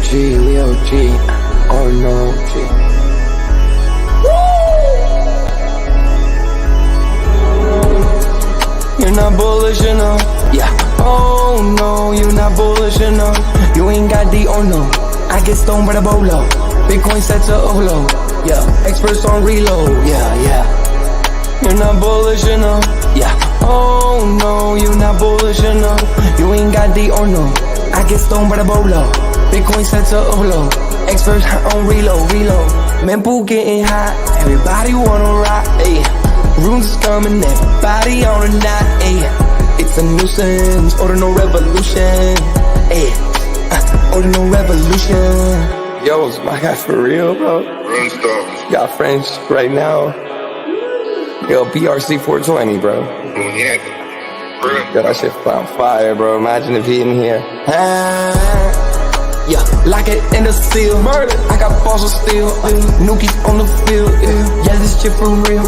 OG, we OG, Ordinal G. You're not bullish enough, yeah. Oh no, you're not bullish enough. You ain't got the oh no. I get stoned by the bolo. Bitcoin set to overload, yeah. Experts on reload, yeah. You're not bullish enough, yeah. Oh no, you're not bullish enough. You ain't got the oh no. I get stoned by the bolo. Bitcoin set to overload. Experts on reload. Mempool getting hot. Everybody wanna rock, ayy. Rooms is coming, everybody on a knot, ayy. It's a nuisance, Ordinal Revolution, ayy. Ordinal Revolution. Yo, it's my guy for real, bro. Got French right now. Yo, BRC 420, bro. Yo, that shit on fire, bro. Imagine if he in here. Yeah, lock it in the seal. Murder. I got balls of steel. Nookies on the field. Yeah, this shit for real.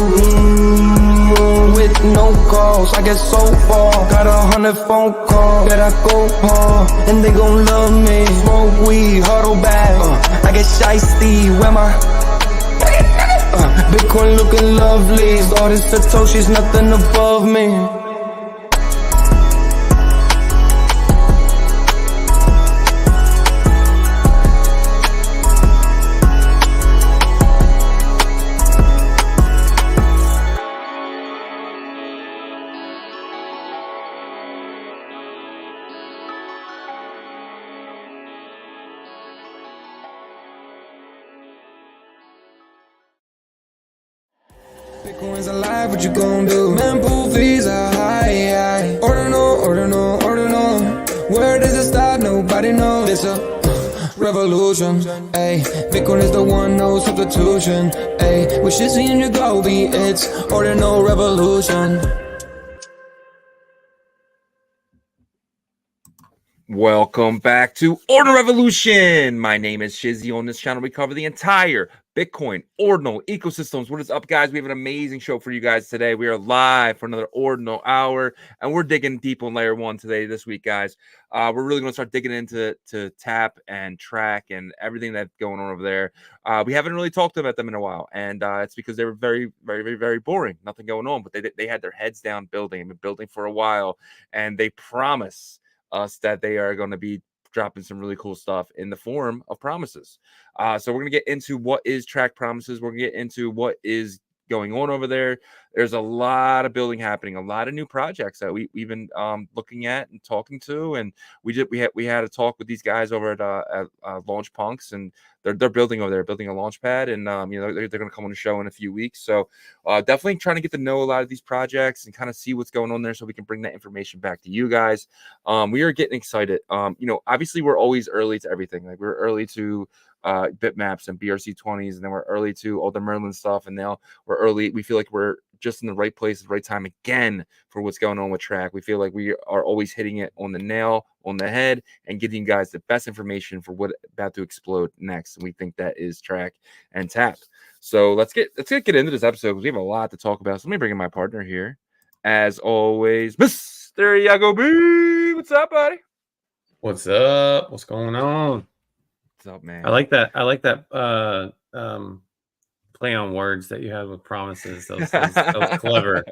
With no calls, I get so far. Got 100 phone calls that I go hard, and they gon' love me. Smoke weed, huddle back. I get shiesty. Where my Bitcoin looking lovely. All this Satoshi's nothing above me. Bitcoin's alive, what you gon' do? Mempool fees are high. Ordinal. Where does it start? Nobody knows. It's a revolution, ayy. Bitcoin is the one, no substitution, ayy. With Shizzy and Yagobi, it's Ordinal Revolution. Welcome back to Ordinal Revolution. My name is Shizzy. On this channel, we cover the entire Bitcoin Ordinal ecosystems. What is up, guys? We have an amazing show for you guys today. We are live for another Ordinal Hour, and we're digging deep on layer one today, this week, guys. We're really going to start digging into Tap and Trac and everything that's going on over there. We haven't really talked about them in a while, and it's because they were very, very, very, very boring. Nothing going on, but they had their heads down building. They've been building for a while, and they promise us that they are going to be dropping some really cool stuff in the form of promises. So we're going to get into what is Trac promises. We're going to get into what is going on over there. There's a lot of building happening, a lot of new projects that we've been looking at and talking to, and we had a talk with these guys over at Launchpads, and they're building over there, building a Launchpad, and they're going to come on the show in a few weeks. So definitely trying to get to know a lot of these projects and kind of see what's going on there, so we can bring that information back to you guys. We are getting excited. Obviously we're always early to everything. Like we're early to bitmaps and BRC20s, and then we're early to all the Merlin stuff, and now we're early. We feel like we're just in the right place at the right time again for what's going on with Trac. We feel like we are always hitting it on the nail, on the head, and giving you guys the best information for what about to explode next. And we think that is Trac and Tap. So let's get into this episode, because we have a lot to talk about. So let me bring in my partner here, as always, Mr. Yagobi. What's up, buddy? What's up? What's going on? What's up, man? I like that play on words that you have with promises. That was clever.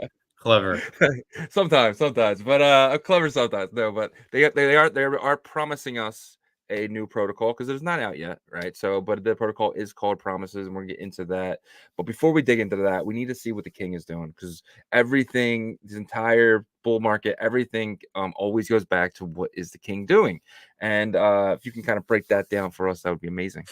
sometimes, but clever sometimes. No, but they are promising us a new protocol, because it's not out yet, right? So, but the protocol is called Promises, and we're gonna get into that. But before we dig into that, we need to see what the king is doing, because everything, this entire bull market, everything always goes back to what is the king doing. And if you can kind of break that down for us, that would be amazing.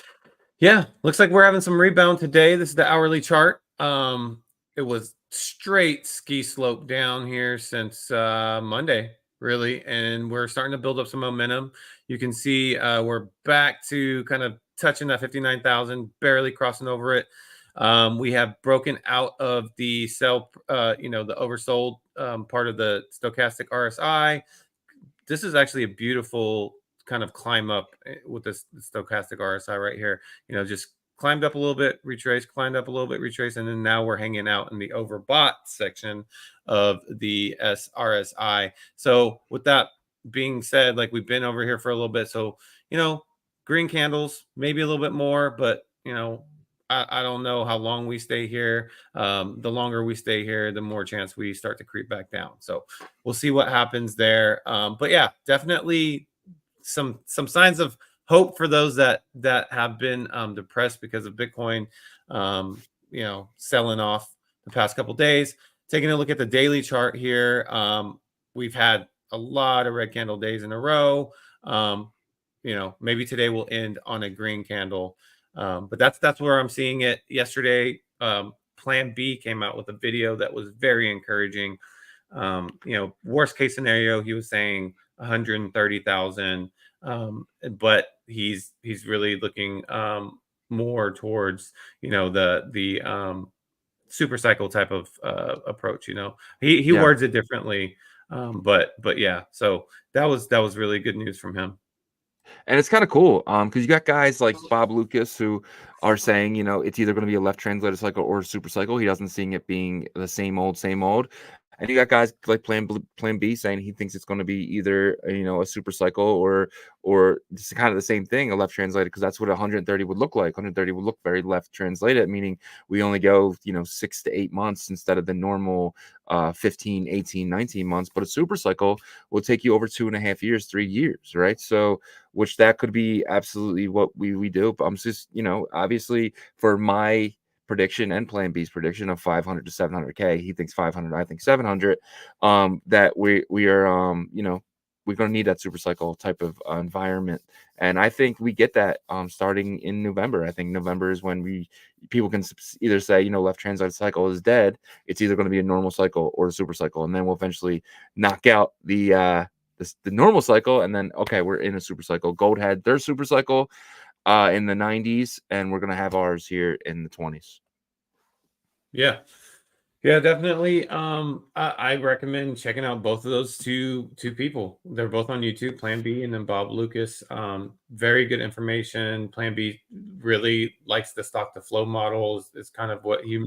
Yeah, looks like we're having some rebound today. This is the hourly chart. It was straight ski slope down here since Monday, really, and we're starting to build up some momentum. You can see we're back to kind of touching that 59,000, barely crossing over it. We have broken out of the sell, the oversold part of the stochastic RSI. This is actually a beautiful kind of climb up with this stochastic RSI right here. Just climbed up a little bit, retraced, climbed up a little bit, retraced, and then now we're hanging out in the overbought section of the RSI. So with that being said, like, we've been over here for a little bit, so green candles, maybe a little bit more, but you know, I don't know how long we stay here. The longer we stay here, the more chance we start to creep back down. So we'll see what happens there. But yeah, definitely some signs of hope for those that have been depressed because of Bitcoin, you know, selling off the past couple days. Taking a look at the daily chart here, we've had a lot of red candle days in a row. You know, maybe today will end on a green candle. But that's where I'm seeing it. Yesterday, Plan B came out with a video that was very encouraging. You know, worst case scenario, he was saying 130,000, but he's really looking more towards, you know, the super cycle type of approach. You know, he Yeah. words it differently, but yeah. So that was really good news from him. And it's kind of cool because you got guys like Bob Lucas who are saying, you know, it's either going to be a left translated cycle or a super cycle. He doesn't see it being the same old, same old. And you got guys like Plan B saying he thinks it's going to be either, you know, a super cycle or just kind of the same thing, a left translated, because that's what 130 would look like. 130 would look very left translated, meaning we only go, you know, 6 to 8 months instead of the normal 15, 18, 19 months. But a super cycle will take you over 2.5 years, 3 years, right? So which that could be absolutely what we do. But I'm just, you know, obviously for my prediction and Plan B's prediction of 500 to 700K, he thinks 500, I think 700. That we are, you know, we're going to need that super cycle type of environment, and I think we get that starting in November. I think November is when people can either say, you know, left translated cycle is dead. It's either going to be a normal cycle or a super cycle, and then we'll eventually knock out the normal cycle, and then okay, we're in a super cycle. Gold had their super cycle in the 90s, and we're gonna have ours here in the 20s. Yeah. Yeah, definitely. I recommend checking out both of those two people. They're both on YouTube, Plan B and then Bob Lucas. Very good information. Plan B really likes the stock to flow models. It's kind of what he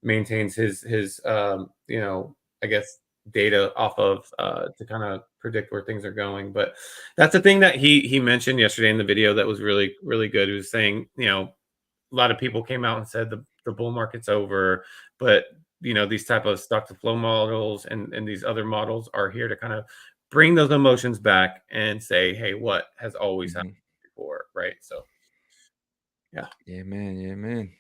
maintains his you know, I guess data off of to kind of predict where things are going. But that's the thing that he mentioned yesterday in the video that was really good. He was saying, you know, a lot of people came out and said the bull market's over, but you know, these type of stock to flow models and these other models are here to kind of bring those emotions back and say, hey, what has always happened before, right? So Yeah, man.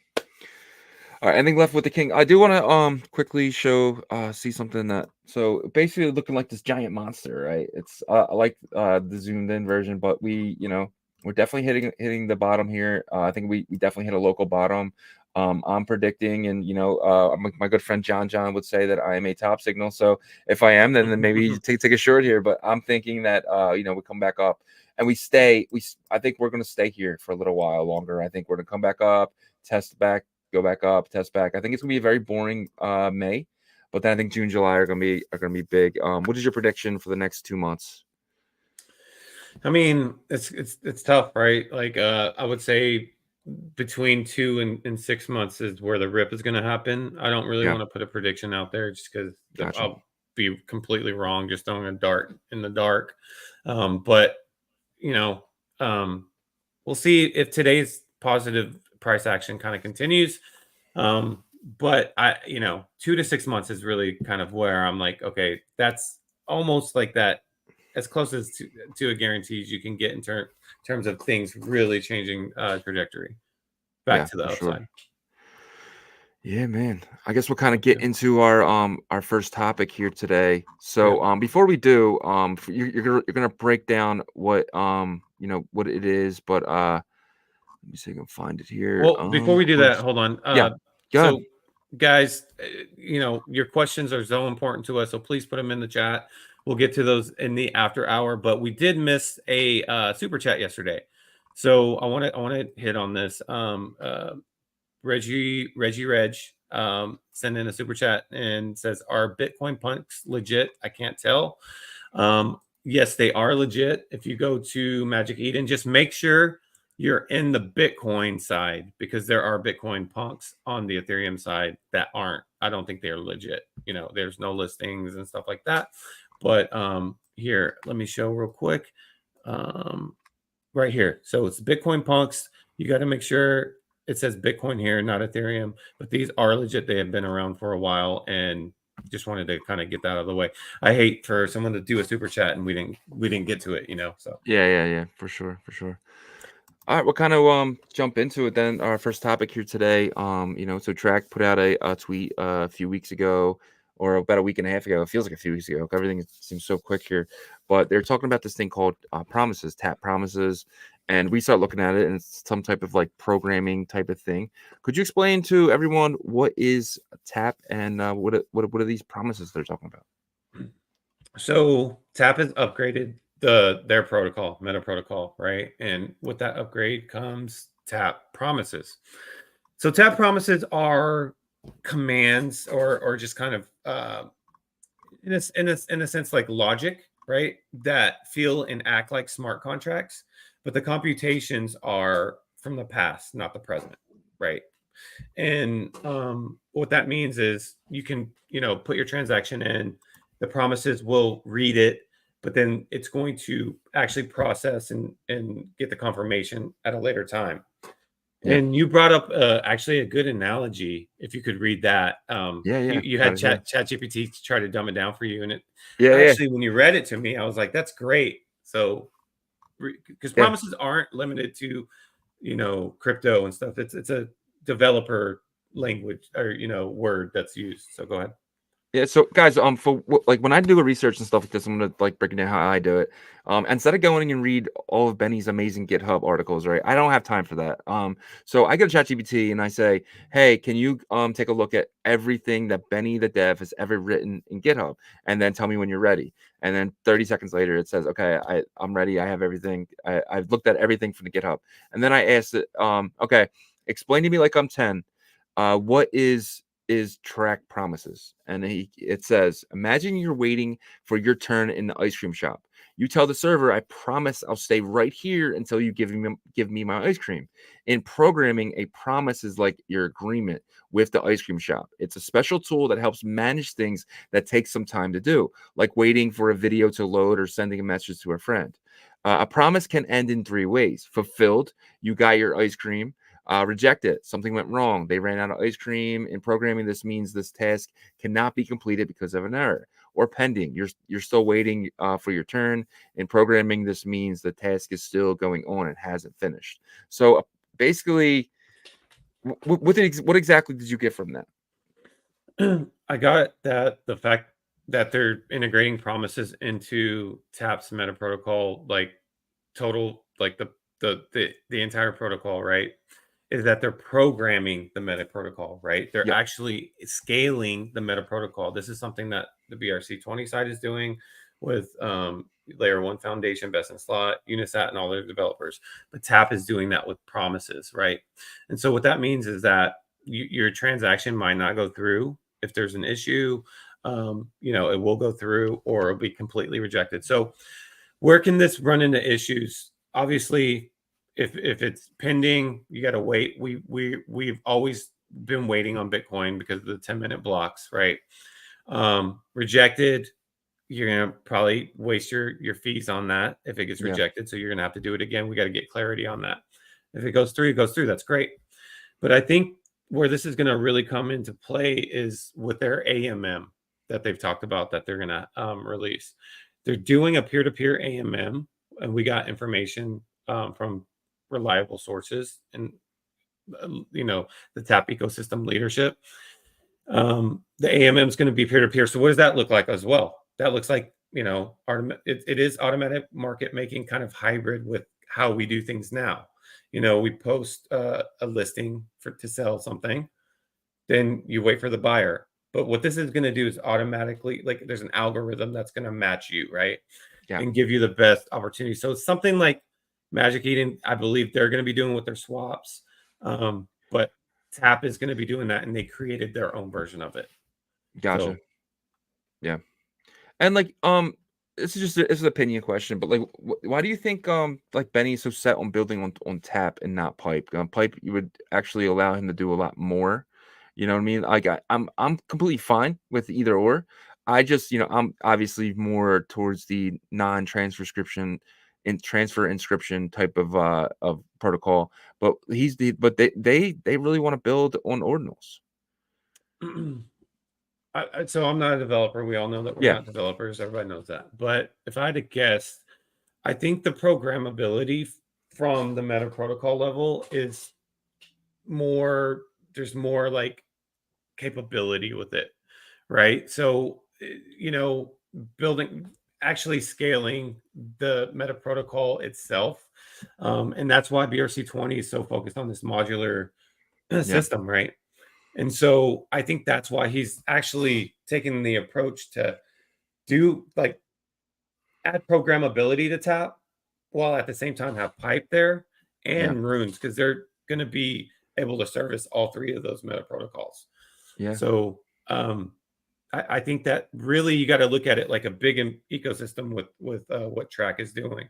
All right, anything left with the king? I do want to quickly see something that, so basically looking like this giant monster, right? It's I like the zoomed in version, but we, you know, we're definitely hitting the bottom here. I think we definitely hit a local bottom. I'm predicting, and you know, my good friend John would say that I am a top signal. So if I am, then maybe take a short here. But I'm thinking that you know, we come back up and we stay. I think we're going to stay here for a little while longer. I think we're going to come back up, test back, go back up, test back. I think it's gonna be a very boring May, but then I think June, July are gonna be big. What is your prediction for the next 2 months? I mean, it's tough, right? Like I would say between 2 and 6 months is where the rip is going to happen. I don't really Yeah, want to put a prediction out there just because gotcha. I'll be completely wrong, just throwing a dart in the dark. But you know, we'll see if today's positive price action kind of continues. But you know, 2 to 6 months is really kind of where I'm like, okay, that's almost like that, as close as to a guarantee as you can get in terms of things really changing trajectory back Yeah, to the for upside. sure. Yeah, man. I guess we'll kind of get into our first topic here today. So before we do, you're gonna break down what you know what it is, but let me see if I can find it here. Well, before we do that, Where's hold on. yeah, go ahead. So, guys, you know, your questions are so important to us, so please put them in the chat. We'll get to those in the after hour. But we did miss a super chat yesterday, so I want to hit on this. Reggie Reg sent in a super chat and says, "Are Bitcoin punks legit? I can't tell." Yes, they are legit. If you go to Magic Eden, just make sure you're in the Bitcoin side, because there are Bitcoin punks on the Ethereum side that aren't. I don't think they're legit. You know, there's no listings and stuff like that. But here, let me show real quick. right here. So it's Bitcoin punks. You got to make sure it says Bitcoin here, not Ethereum. But these are legit. They have been around for a while, and just wanted to kind of get that out of the way. I hate for someone to do a super chat and we didn't get to it, So Yeah, for sure, for sure. All right, we'll kind of jump into it then. Our first topic here today, so Trac put out a tweet a few weeks ago, or about a week and a half ago. It feels like a few weeks ago. Everything seems so quick here, but they're talking about this thing called promises, tap promises, and we start looking at it, and it's some type of like programming type of thing. Could you explain to everyone what is a tap and what are these promises they're talking about? So Tap has upgraded their protocol, Meta protocol, right? And with that upgrade comes Tap promises. So Tap promises are commands or just kind of in a sense like logic, right? That feel and act like smart contracts, but the computations are from the past, not the present, right? And what that means is you can, put your transaction in, the promises will read it, but then it's going to actually process and get the confirmation at a later time. Yeah. And you brought up actually a good analogy. If you could read that, Yeah. you had ChatGPT try to dumb it down for you, and when you read it to me, I was like, "That's great." So, because promises aren't limited to, crypto and stuff. It's a developer language or word that's used. So go ahead. Yeah, so guys, for like when I do a research and stuff like this, I'm gonna like breaking down how I do it. Instead of going and read all of Benny's amazing GitHub articles, right? I don't have time for that. So I go to ChatGPT and I say, "Hey, can you take a look at everything that Benny the dev has ever written in GitHub, and then tell me when you're ready." And then 30 seconds later, it says, "Okay, I'm ready. I have everything. I've looked at everything from the GitHub." And then I asked it, "Okay, explain to me like I'm 10. What is Trac promises?" And it says, "Imagine you're waiting for your turn in the ice cream shop. You tell the server, 'I promise I'll stay right here until you give me my ice cream.' In programming, a promise is like your agreement with the ice cream shop. It's a special tool that helps manage things that take some time to do, like waiting for a video to load or sending a message to a friend. A promise can end in 3 ways: fulfilled, you got your ice cream; rejected, something went wrong, they ran out of ice cream. In programming, this means this task cannot be completed because of an error; or pending, you're still waiting for your turn. In programming, this means the task is still going on and hasn't finished." So basically, what exactly did you get from that? I got that the fact that they're integrating promises into Tap's meta protocol, like total, like the entire protocol, right? Is that they're programming the meta protocol, right? They're actually scaling the meta protocol. This is something that the BRC20 side is doing with Layer 1 Foundation, Best in Slot, Unisat, and all their developers. But Tap is doing that with promises, right? And so what that means is that your transaction might not go through if there's an issue. It will go through or it'll be completely rejected. So where can this run into issues? Obviously, if it's pending, you got to wait. We've always been waiting on Bitcoin because of the 10-minute blocks, right? Rejected, you're gonna probably waste your fees on that if it gets rejected. So you're gonna have to do it again. We got to get clarity on that. If it goes through, it goes through. That's great. But I think where this is going to really come into play is with their AMM that they've talked about that they're going to release. They're doing a peer-to-peer AMM, and we got information from reliable sources and the Tap ecosystem leadership. The AMM is going to be peer-to-peer. So what does that look like as well? That looks like it is automatic market making, kind of hybrid with how we do things now. We post a listing to sell something, then you wait for the buyer. But what this is going to do is automatically, like, there's an algorithm that's going to match you, right? Yeah. And give you the best opportunity. So it's something like Magic Eden, I believe they're going to be doing with their swaps. But Tap is going to be doing that, and they created their own version of it. Gotcha. So, yeah. And like, this is an opinion question, but like, why do you think like Benny is so set on building on Tap and not Pipe? Pipe, you would actually allow him to do a lot more. You know what I mean? Like, I'm completely fine with either or. I just, I'm obviously more towards the non-transcription transfer inscription type of protocol, but they really want to build on ordinals. So I'm not a developer. We all know that we're Yeah. not developers. Everybody knows that. But if I had to guess, I think the programmability from the meta protocol level is more, there's more like capability with it, right? So, building, actually scaling the meta protocol itself. And that's why BRC20 is so focused on this modular system, right? And so I think that's why he's actually taking the approach to do like add programmability to Tap while at the same time have pipe there and runes, because they're going to be able to service all three of those meta protocols. Yeah. So I think that really you got to look at it like a big ecosystem with what Trac is doing.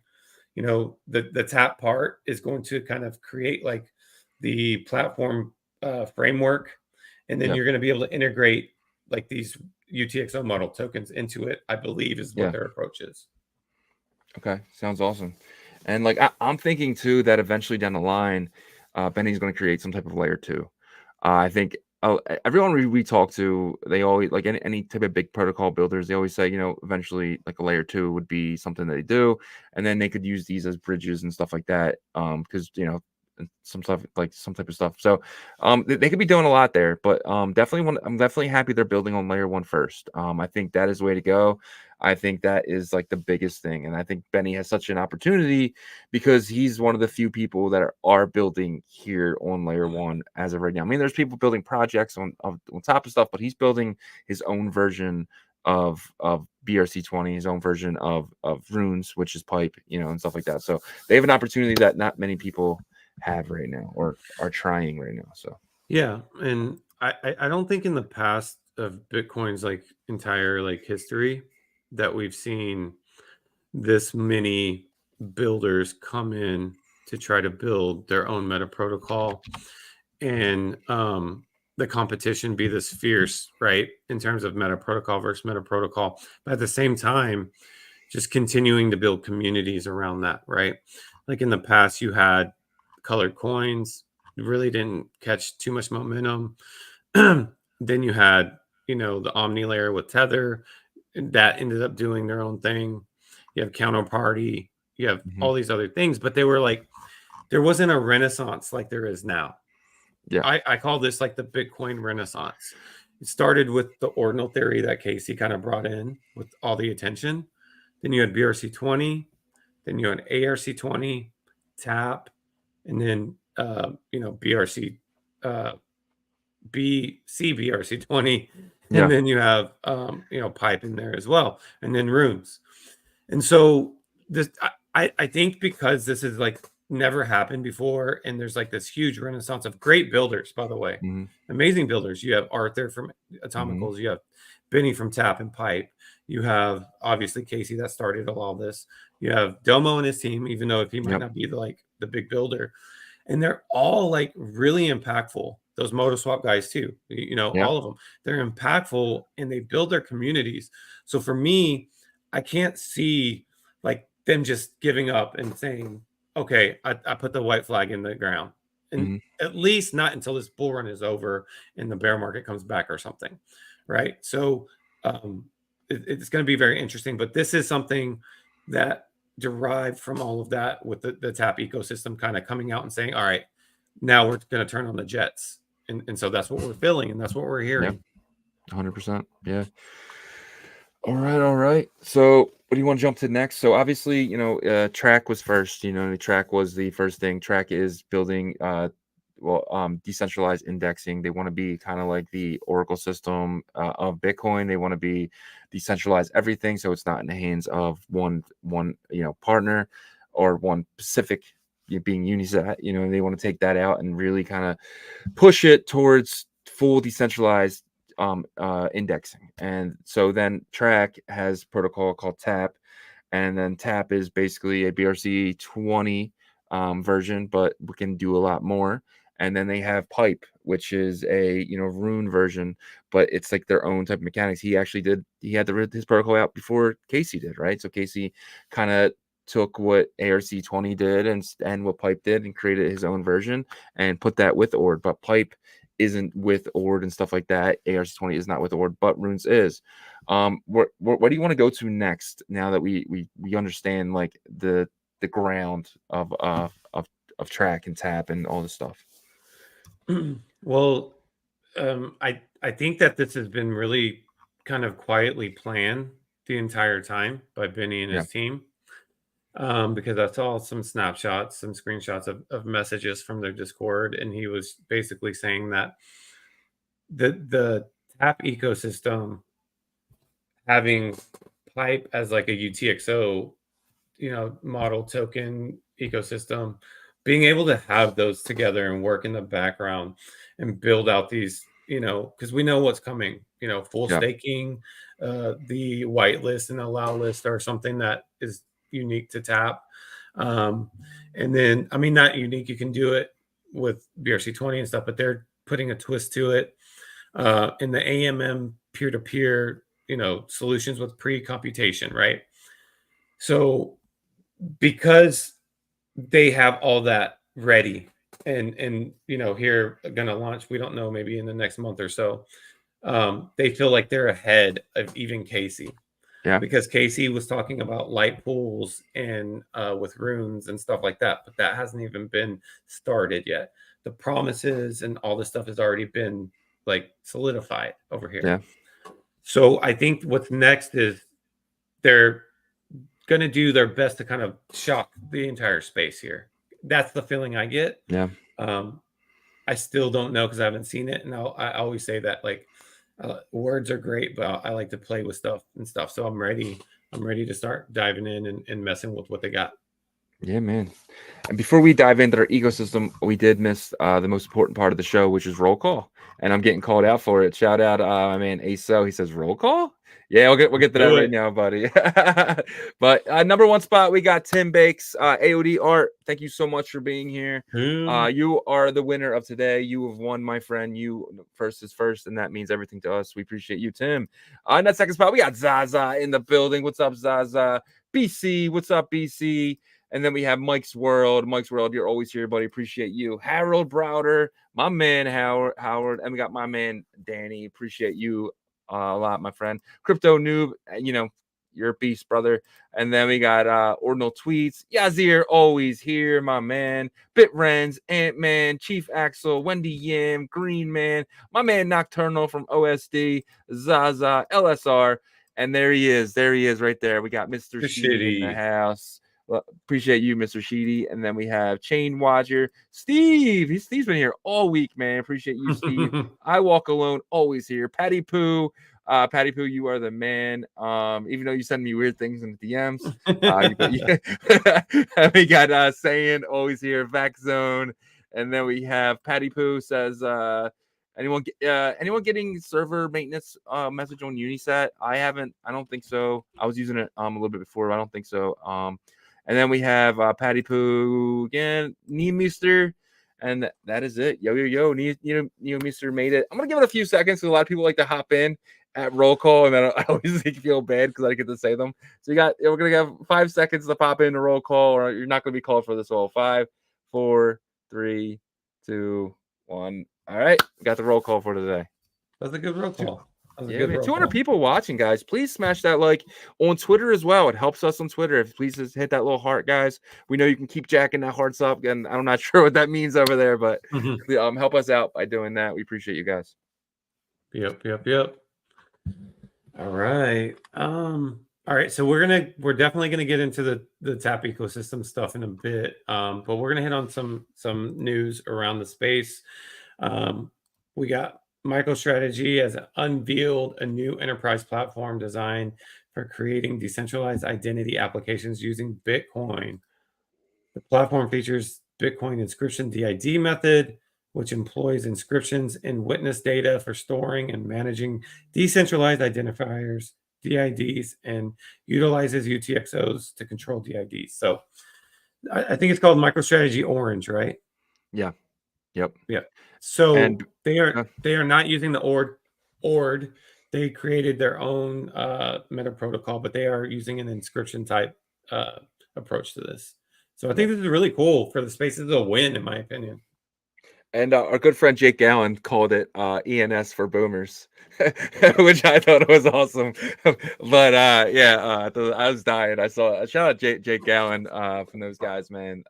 The Tap part is going to kind of create like the platform framework, and then you're going to be able to integrate like these UTXO model tokens into it, I believe is what their approach is. Okay, sounds awesome. And like I'm thinking too that eventually down the line, Benny's going to create some type of layer 2. I think everyone we talk to, they always like any type of big protocol builders. They always say, eventually like a layer 2 would be something that they do, and then they could use these as bridges and stuff like that. Because some stuff like some type of stuff. So they could be doing a lot there, but I'm definitely happy they're building on layer 1 first. I think that is the way to go. I think that is like the biggest thing, and I think Benny has such an opportunity because he's one of the few people that are building here on layer 1 as of right now. I mean, there's people building projects on top of stuff, but he's building his own version of BRC20, his own version of runes, which is pipe, and stuff like that. So they have an opportunity that not many people have right now or are trying right now. So yeah, and I don't think in the past of Bitcoin's like entire like history that we've seen this many builders come in to try to build their own meta protocol, and the competition be this fierce, right, in terms of meta protocol versus meta protocol, but at the same time just continuing to build communities around that, right? Like in the past you had colored coins, really didn't catch too much momentum. Then you had the Omni layer with Tether, and that ended up doing their own thing. You have Counterparty, you have all these other things, but they were like, there wasn't a renaissance like there is now. I call this like the Bitcoin renaissance. It started with the ordinal theory that Casey kind of brought in with all the attention. Then you had BRC20, then you had ARC20, Tap, and then BRC CBRC20, and then you have pipe in there as well, and then runes. And so this I think because this is like never happened before, and there's like this huge renaissance of great builders, by the way, amazing builders. You have Arthur from Atomicals, you have Benny from Tap and Pipe, you have obviously Casey that started all this, you have Domo and his team, even though if he might not be the big builder, and they're all like really impactful. Those MotoSwap guys too, all of them, they're impactful and they build their communities. So for me, I can't see like them just giving up and saying, okay, I put the white flag in the ground, and at least not until this bull run is over and the bear market comes back or something, right? So it's going to be very interesting, but this is something that derived from all of that with the Tap ecosystem kind of coming out and saying, all right, now we're going to turn on the jets. And so that's what we're feeling, and that's what we're hearing. 100%. Yeah. All right. So what do you want to jump to next? So obviously, Trac was first. Trac was the first thing. Trac is building decentralized indexing. They want to be kind of like the Oracle system of Bitcoin. They want to be decentralized everything, so it's not in the hands of one partner or one specific being Unisat. They want to take that out and really kind of push it towards full decentralized indexing. And so then Trac has protocol called Tap, and then Tap is basically a BRC20 version, but we can do a lot more. And then they have Pipe, which is a rune version, but it's like their own type of mechanics. He had his protocol out before Casey did, right? So Casey kind of took what ARC20 did and what Pipe did and created his own version and put that with Ord, but Pipe isn't with Ord and stuff like that. ARC20 is not with Ord, but Runes is. What do you want to go to next now that we understand like the ground of Trac and Tap and all this stuff? Well, I think that this has been really kind of quietly planned the entire time by Benny and his team, because I saw some snapshots, some screenshots of messages from their Discord, and he was basically saying that the Tap ecosystem having Pipe as like a UTXO, model token ecosystem, being able to have those together and work in the background and build out these, because we know what's coming, full staking, the whitelist and allow list are something that is unique to Tap. And then, I mean, not unique, you can do it with BRC20 and stuff, but they're putting a twist to it. In the AMM peer-to-peer, solutions with pre-computation, right? So because they have all that ready and here gonna launch, we don't know, maybe in the next month or so, they feel like they're ahead of even Casey. Because Casey was talking about light pools and with runes and stuff like that, but that hasn't even been started yet. The promises and all this stuff has already been like solidified over here. So I think what's next is they're going to do their best to kind of shock the entire space here. That's the feeling I get. I still don't know because I haven't seen it, and I always say that like words are great, but I like to play with stuff and stuff. So I'm ready to start diving in and messing with what they got. Yeah, man. And before we dive into their ecosystem, we did miss the most important part of the show, which is roll call. And I'm getting called out for it. Shout out my man ASO. He says roll call. Yeah, we'll get to that right now, buddy. But number one spot, we got Tim Bakes, AOD Art. Thank you so much for being here. You are the winner of today. You have won, my friend. You first is first, and that means everything to us. We appreciate you, Tim. In that second spot, we got Zaza in the building. What's up, Zaza? BC, what's up, BC? And then we have Mike's World. Mike's World, you're always here, buddy. Appreciate you. Harold Browder, my man Howard, and we got my man Danny. Appreciate you a lot, my friend. Crypto Noob, you're a beast, brother. And then we got Ordinal Tweets. Yazir, always here, my man. Bitrens, Ant-Man, Chief Axel, Wendy Yam, Green Man, my man Nocturnal from OSD, Zaza, LSR. And there he is right there. We got Mr. Sheedy in the house. Well, appreciate you, Mr. Sheedy. And then we have Chain Watcher, Steve. Steve's been here all week, man. Appreciate you, Steve. I Walk Alone, always here. Patty Poo. Patty Poo, you are the man. Even though you send me weird things in the DMs. We got Sayin, always here. Vac Zone. And then we have Patty Poo says, anyone getting server maintenance message on Unisat? I don't think so. I was using it a little bit before, but I don't think so. And then we have Patty Poo again, Mister, and that is it. Yo, Mister made it. I'm gonna give it a few seconds because a lot of people like to hop in at roll call, and then I always feel bad because I get to say them. So we're gonna have 5 seconds to pop in the roll call, or you're not gonna be called for this all. 5, 4, 3, 2, 1. All right, we got the roll call for today. That's a good roll call. Yeah, 200 people watching, guys. Please smash that like on Twitter as well. It helps us on Twitter. Please just hit that little heart, guys. We know you can keep jacking that hearts up, and I'm not sure what that means over there, but help us out by doing that. We appreciate you guys. Yep. All right. All right. So we're definitely gonna get into the Tap ecosystem stuff in a bit. But we're gonna hit on some news around the space. We got MicroStrategy has unveiled a new enterprise platform designed for creating decentralized identity applications using Bitcoin. The platform features Bitcoin inscription DID method, which employs inscriptions in witness data for storing and managing decentralized identifiers, DIDs, and utilizes UTXOs to control DIDs. So I think it's called MicroStrategy Orange, right? Yeah. Yep. Yeah. So they are not using the Ord. They created their own meta protocol, but they are using an inscription type approach to this. So I think this is really cool for the space. This is a win, in my opinion. And our good friend Jake Gallen called it ENS for boomers, which I thought was awesome. But I was dying. I saw shout out Jake Gallen from those guys, man.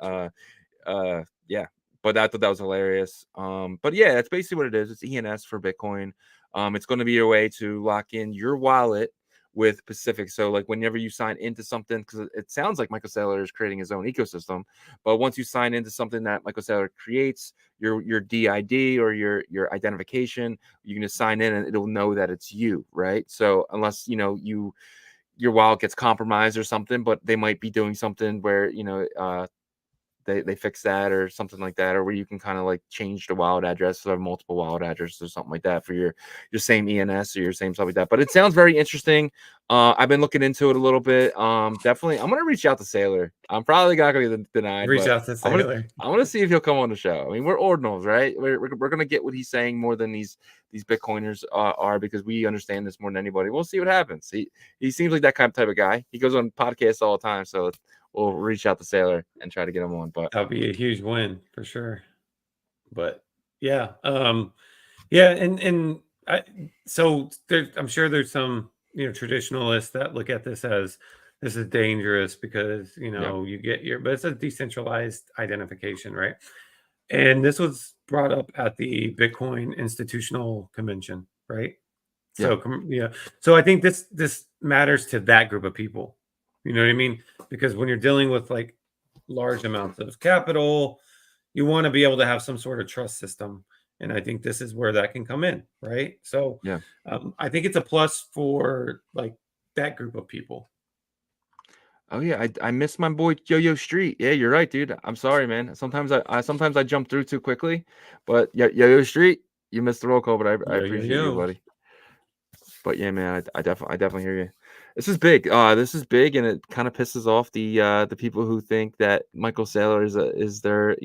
Yeah, but I thought that was hilarious. But yeah, that's basically what it is. It's ENS for Bitcoin. It's going to be a way to lock in your wallet with Pacific. So like whenever you sign into something, because it sounds like Michael Saylor is creating his own ecosystem, but once you sign into something that Michael Saylor creates, your DID or your identification, you can just sign in and it'll know that it's you, right? So unless your wallet gets compromised or something, but they might be doing something where they fix that or something like that, or where you can kind of like change the wallet address or multiple wallet addresses or something like that for your same ENS or your same stuff like that. But it sounds very interesting. I've been looking into it a little bit. Definitely, I'm gonna reach out to Saylor. I'm probably not gonna be denied. Reach out to Saylor. I want to see if he'll come on the show. I mean, we're ordinals, right? We're gonna get what he's saying more than these Bitcoiners are, because we understand this more than anybody. We'll see what happens. He seems like that kind of type of guy. He goes on podcasts all the time, so we'll reach out to Saylor and try to get him on. But that'll be a huge win for sure. But yeah, I'm sure there's some traditionalists that look at this as this is dangerous because you get but it's a decentralized identification, right? And this was brought up at the Bitcoin Institutional Convention, right? So so I think this matters to that group of people. You know what I mean? Because when you're dealing with like large amounts of capital, you want to be able to have some sort of trust system. And I think this is where that can come in, right? So I think it's a plus for like that group of people. Oh yeah, I miss my boy Yo-Yo Street. Yeah, you're right, dude. I'm sorry, man. Sometimes I jump through too quickly, but Yo-Yo Street, you missed the roll call, but I appreciate you, buddy. But yeah, man, I definitely hear you. This is big. This is big, and it kind of pisses off the people who think that Michael Saylor is their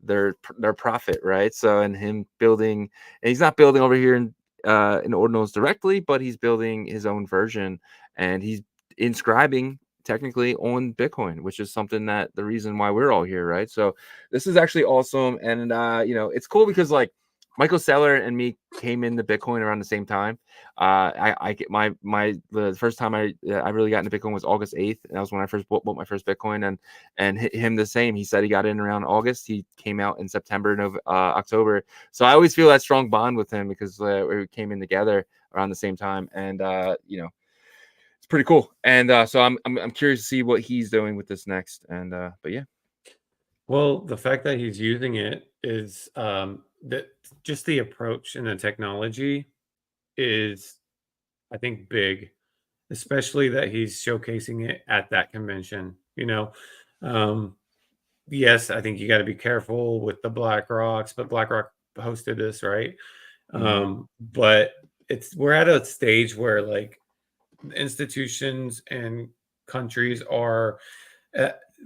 their prophet, right? So, and him building, and he's not building over here in Ordinals directly, but he's building his own version, and he's inscribing technically on Bitcoin, which is something that the reason why we're all here, right? So this is actually awesome, and it's cool because like Michael Saylor and me came into Bitcoin around the same time. I get the first time I really got into Bitcoin was August 8th, and that was when I first bought my first Bitcoin, and him the same. He said he got in around August. He came out in September, October. So I always feel that strong bond with him because we came in together around the same time, and it's pretty cool. And so I'm curious to see what he's doing with this next. And but yeah. Well, the fact that he's using it is that just the approach and the technology is, I think, big, especially that he's showcasing it at that convention. Yes, I think you got to be careful with the BlackRocks, but BlackRock hosted this, right? But we're at a stage where like institutions and countries are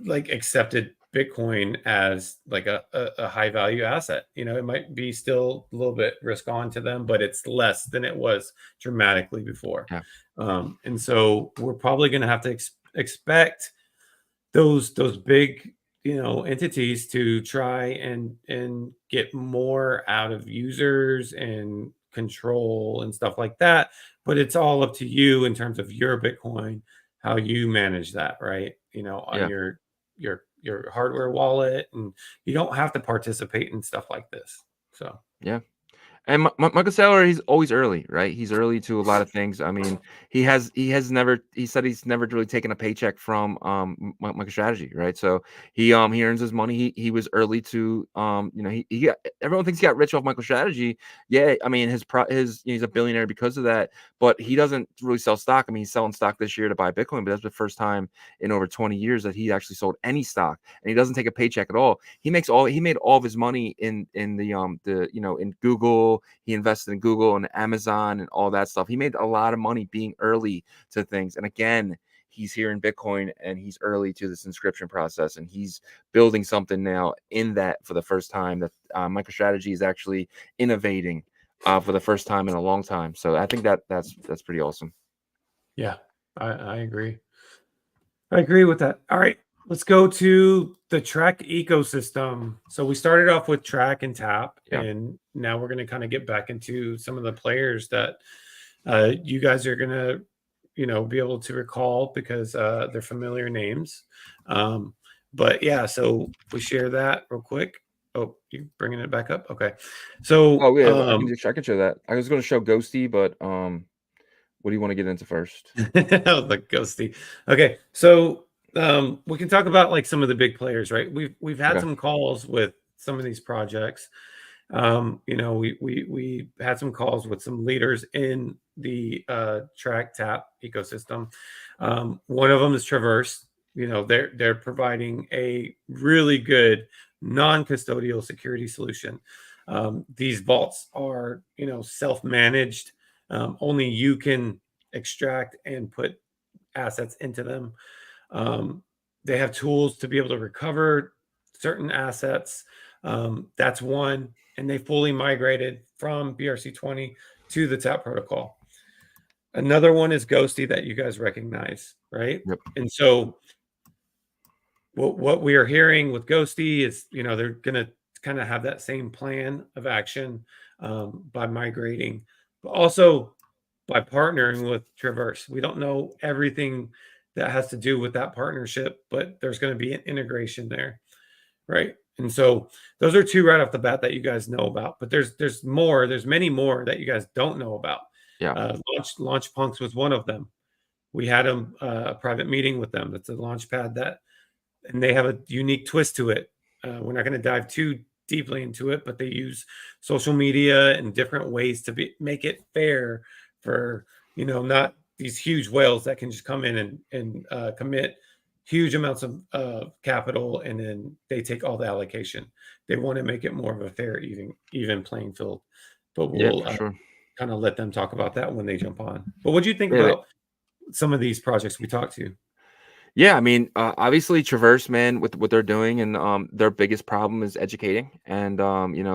like accepted Bitcoin as like a high value asset. It might be still a little bit risk on to them, but it's less than it was dramatically before. And so we're probably going to have to expect those big entities to try and get more out of users and control and stuff like that. But it's all up to you in terms of your Bitcoin, how you manage that, right? On your hardware wallet, and you don't have to participate in stuff like this. So yeah. And Michael Saylor, he's always early, right? He's early to a lot of things. I mean, he said he's never really taken a paycheck from MicroStrategy, right? So he earns his money. He was early to everyone thinks he got rich off MicroStrategy. Yeah, I mean he's a billionaire because of that, but he doesn't really sell stock. I mean, he's selling stock this year to buy Bitcoin, but that's the first time in over 20 years that he actually sold any stock, and he doesn't take a paycheck at all. He made all of his money in in Google. He invested in Google and Amazon and all that stuff. He made a lot of money being early to things. And again, he's here in Bitcoin and he's early to this inscription process, and he's building something now in that for the first time that MicroStrategy is actually innovating for the first time in a long time. So I think that's pretty awesome. Yeah, I agree. I agree with that. All right. Let's go to the Trac ecosystem. So we started off with Trac and Tap, Yeah. and now we're going to kind of get back into some of the players that you guys are going to, be able to recall because they're familiar names. But yeah, so we share that real quick. Oh, you bringing it back up? Okay. So Oh yeah, I can show that. I was going to show Ghosty, but what do you want to get into first? the Ghosty. Okay, so we can talk about like some of the big players, right? We've had some calls with some of these projects. We had some calls with some leaders in the Trac Tap ecosystem. One of them is Traverse. They're providing a really good non-custodial security solution. These vaults are self-managed. Only you can extract and put assets into them. They have tools to be able to recover certain assets. That's one, and they fully migrated from BRC20 to the TAP protocol. Another one is Ghosty that you guys recognize, right? Yep. And so what we are hearing with Ghosty is, they're going to kind of have that same plan of action by migrating, but also by partnering with Traverse. We don't know everything that has to do with that partnership, but there's going to be an integration there, right? And so those are two right off the bat that you guys know about, but there's more. There's many more that you guys don't know about. Yeah. Launchpunks was one of them. We had a private meeting with them. That's a Launchpad and they have a unique twist to it. We're not going to dive too deeply into it, but they use social media and different ways to make it fair for not these huge whales that can just come in and commit huge amounts of capital, and then they take all the allocation. They want to make it more of a fair, even playing field. But we'll kind of let them talk about that when they jump on. But what do you think about some of these projects we talked to? Yeah, I mean, obviously Traverse, man, with what they're doing, and their biggest problem is educating, and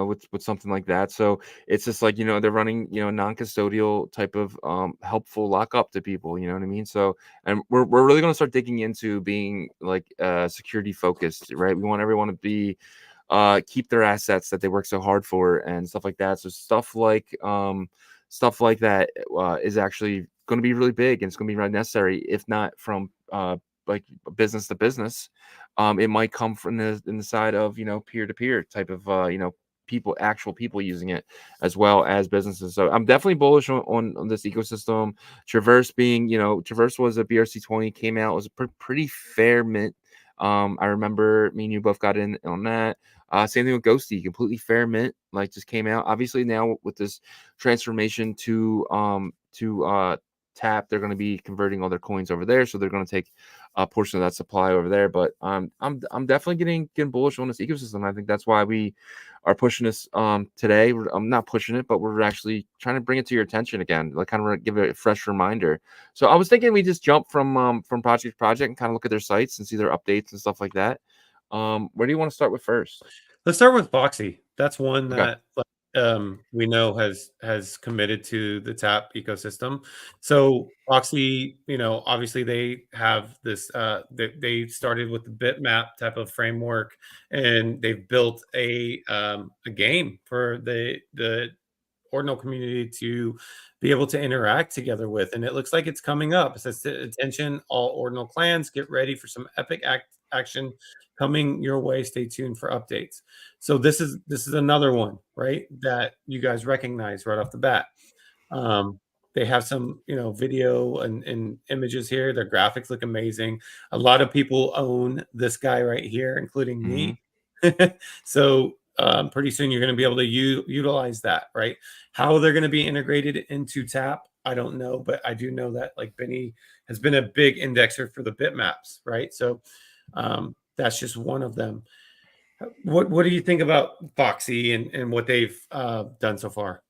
with something like that. So it's just like, they're running, non-custodial type of helpful lockup to people, you know what I mean? So, and we're really going to start digging into being like security focused, right? We want everyone to be keep their assets that they work so hard for and stuff like that. So stuff like that is actually going to be really big, and it's going to be really necessary, if not from like business to business. It might come from the side of peer-to-peer type of actual people using it, as well as businesses. So I'm definitely bullish on this ecosystem. Traverse was a BRC20, came out, was a pretty fair mint. I remember me and you both got in on that. Same thing with Ghosty, completely fair mint, like just came out. Obviously now with this transformation to Tap, they're going to be converting all their coins over there, so they're going to take a portion of that supply over there. But I'm definitely getting bullish on this ecosystem. I think that's why we are pushing this today. I'm not pushing it, but we're actually trying to bring it to your attention again, like kind of give it a fresh reminder. So I was thinking we just jump from project to project and kind of look at their sites and see their updates and stuff like that. Where do you want to start with first? Let's start with Foxy. That's one that we know has committed to the Tap ecosystem. So Foxy, obviously they have this. They started with the bitmap type of framework, and they've built a game for the Ordinal community to be able to interact together with, and it looks like it's coming up. It says, attention, all Ordinal clans, get ready for some epic action coming your way. Stay tuned for updates. So this is another one, right, that you guys recognize right off the bat. They have some video and images here. Their graphics look amazing. A lot of people own this guy right here, including me. So pretty soon you're going to be able to utilize that, right? How they're going to be integrated into Tap, I don't know, but I do know that like Benny has been a big indexer for the bitmaps, right? So that's just one of them. What do you think about Foxy and what they've done so far?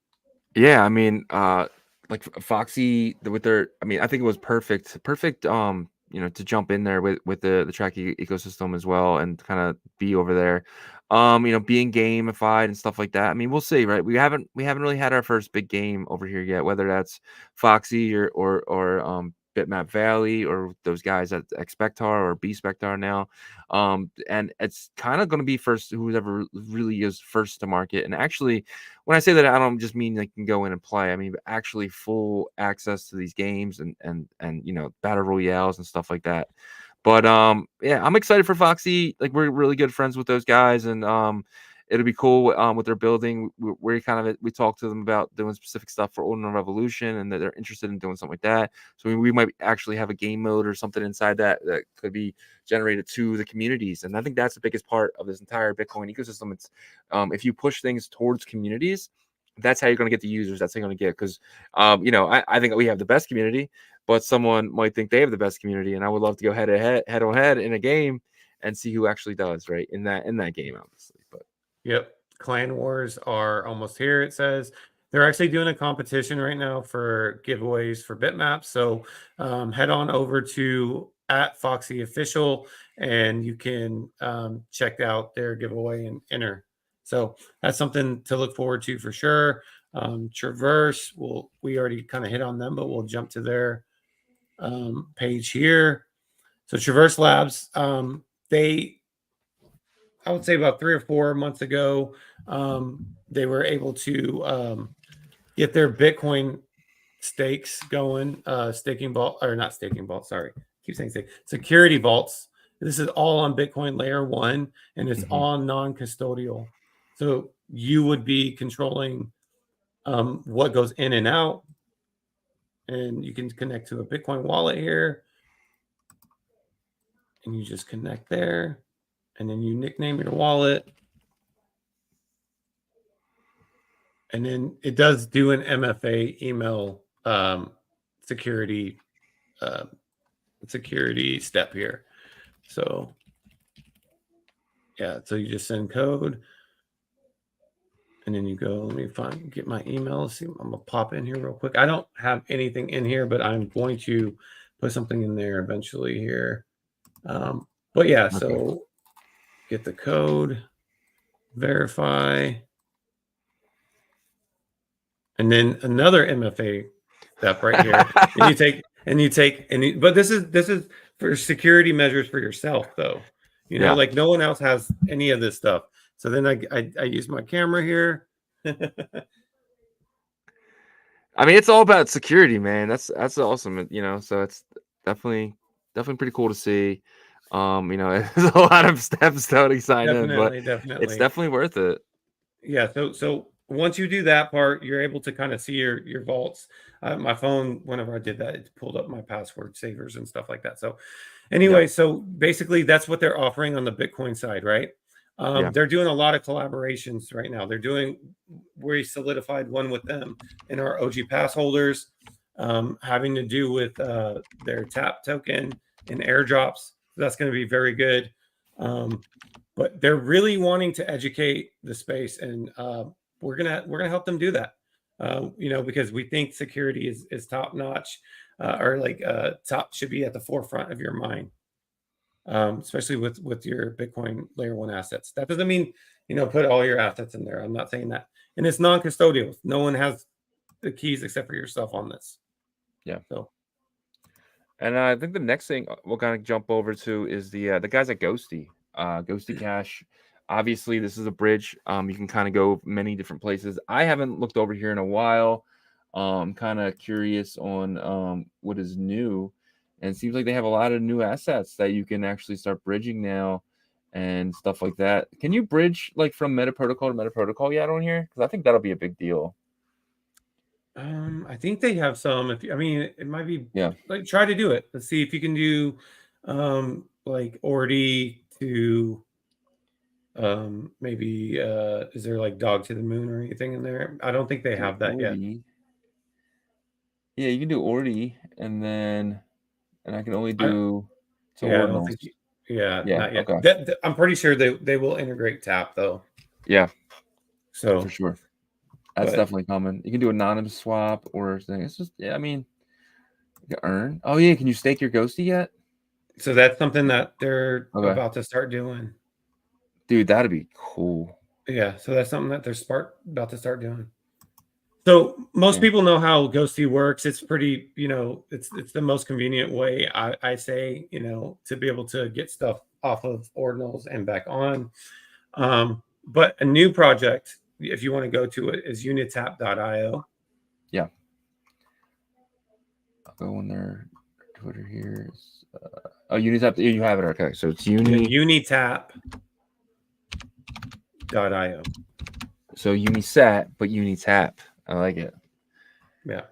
Yeah, I mean, like Foxy with their, I mean, I think it was perfect, to jump in there with the Trac ecosystem as well, and kind of be over there, being gamified and stuff like that. I mean, we'll see, right? We haven't really had our first big game over here yet, whether that's Foxy or Bitmap Valley or those guys at Expectar or B Spectar now. And it's kind of going to be first, whoever really is first to market. And actually, when I say that, I don't just mean they can go in and play. I mean actually full access to these games and you know, battle royales and stuff like that. But yeah, I'm excited for Foxy. Like, we're really good friends with those guys, and it'll be cool what they're building. We talked to them about doing specific stuff for Ordinal Revolution, and that they're interested in doing something like that. So we might actually have a game mode or something inside that could be generated to the communities. And I think that's the biggest part of this entire Bitcoin ecosystem. It's if you push things towards communities, that's how you're going to get the users. That's how you're going to get, because you know, I think we have the best community, but someone might think they have the best community, and I would love to go head on head in a game and see who actually does right in that game, obviously. But Yep. Clan Wars are almost here, it says. They're actually doing a competition right now for giveaways for bitmaps. So head on over to @Foxy Official, and you can check out their giveaway and enter. So that's something to look forward to for sure. Traverse, we already kind of hit on them, but we'll jump to their page here. So Traverse Labs, I would say about 3 or 4 months ago, they were able to get their Bitcoin stakes going, staking vault, or not staking vault, sorry. I keep saying stake. Security vaults. This is all on Bitcoin layer 1, and it's all non-custodial. So you would be controlling what goes in and out, and you can connect to a Bitcoin wallet here, and you just connect there, and then you nickname your wallet. And then it does do an MFA email security step here. So yeah, so you just send code, and then you go. Let me get my email. Let's see, I'm gonna pop in here real quick. I don't have anything in here, but I'm going to put something in there eventually here. But yeah, so get the code, verify. And then another MFA step right here. But this is for security measures for yourself, though. You know, like no one else has any of this stuff. So then I use my camera here. I mean, it's all about security, man. That's awesome. You know, so it's definitely pretty cool to see. You know, there's a lot of steps to sign in, but definitely, it's definitely worth it. Yeah. So once you do that part, you're able to kind of see your vaults. My phone, whenever I did that, it pulled up my password savers and stuff like that. So anyway, so basically that's what they're offering on the Bitcoin side, right? They're doing a lot of collaborations right now. We solidified one with them and our OG pass holders, having to do with their tap token and airdrops. That's going to be very good. But they're really wanting to educate the space, and we're gonna help them do that. You know, because we think security is top notch, or like top should be at the forefront of your mind, especially with your Bitcoin layer 1 assets. That doesn't mean, you know, put all your assets in there. I'm not saying that. And it's non-custodial. No one has the keys except for yourself on this. Yeah. So. And I think the next thing we'll kind of jump over to is the guys at Ghosty Cash. Obviously, this is a bridge. You can kind of go many different places. I haven't looked over here in a while. I'm kind of curious on what is new, and it seems like they have a lot of new assets that you can actually start bridging now and stuff like that. Can you bridge like from Meta Protocol to Meta Protocol yet on here? Because I think that'll be a big deal. I think they have some. I mean, it might be. Yeah. Like, try to do it. Let's see if you can do, like Ordi to, maybe. Is there like Dog to the Moon or anything in there? I don't think they have that yet. Yeah, you can do Ordi, and I can only do. I don't think. Not yet. Okay. I'm pretty sure they will integrate Tap though. Yeah. So for sure. That's definitely coming. You can do anonymous swap or thing. It's just, I mean, you can earn. Oh yeah, can you stake your Ghosty yet? So that's something that they're about to start doing. Dude, that'd be cool. Yeah, so that's something that they're about to start doing. So most Yeah. people know how Ghosty works. It's pretty, it's the most convenient way, I say, to be able to get stuff off of ordinals and back on. But a new project, if you want to go to it, is unitap.io. Yeah. I'll go on their Twitter here. Oh, Unitap. You have it. Okay. So it's Unitap.io. So Unisat, but Unitap. I like it. Yeah.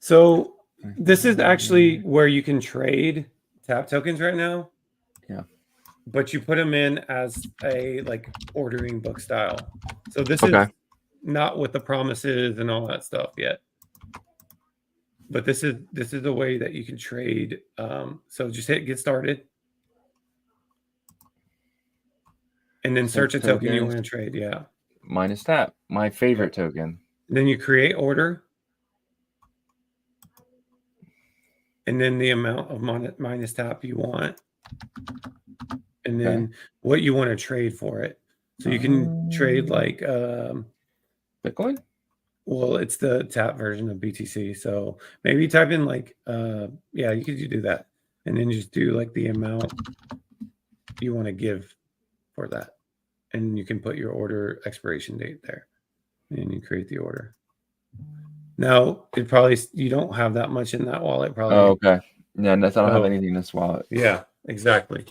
So this is actually where you can trade tap tokens right now. Yeah. But you put them in as a like ordering book style. So this Okay. is not with the promises and all that stuff yet. But this is the way that you can trade. So just hit get started. And then search a token you want to trade. Yeah. Minus tap. My favorite token. Then you create order. And then the amount of minus tap you want. And then what you want to trade for it. So you can trade like Bitcoin? Well, it's the tap version of BTC. So maybe type in like yeah, you could do that. And then just do like the amount you want to give for that. And you can put your order expiration date there. And you create the order. Now, you don't have that much in that wallet, probably. Oh, okay. Yeah, I don't have anything in this wallet. Yeah, exactly.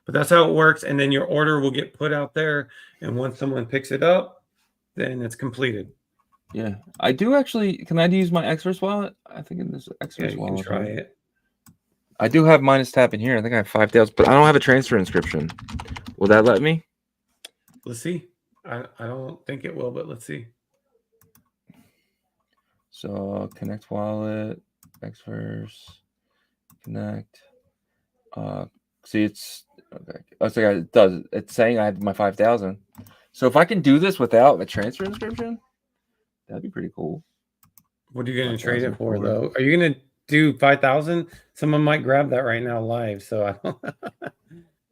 But that's how it works. And then your order will get put out there. And once someone picks it up, then it's completed. Yeah, I do actually. Can I use my Xverse wallet? I think in this Xverse wallet. You can try it. I do have minus tap in here. I think I have 5,000, but I don't have a transfer inscription. Will that let me? Let's see. I don't think it will, but let's see. So connect wallet, Xverse, connect. See, it's okay. Oh, so it does. It's saying I have my 5,000. So if I can do this without a transfer inscription, that'd be pretty cool. What are you going to trade it for, though? Are you going to do 5,000? Someone might grab that right now live. So I don't.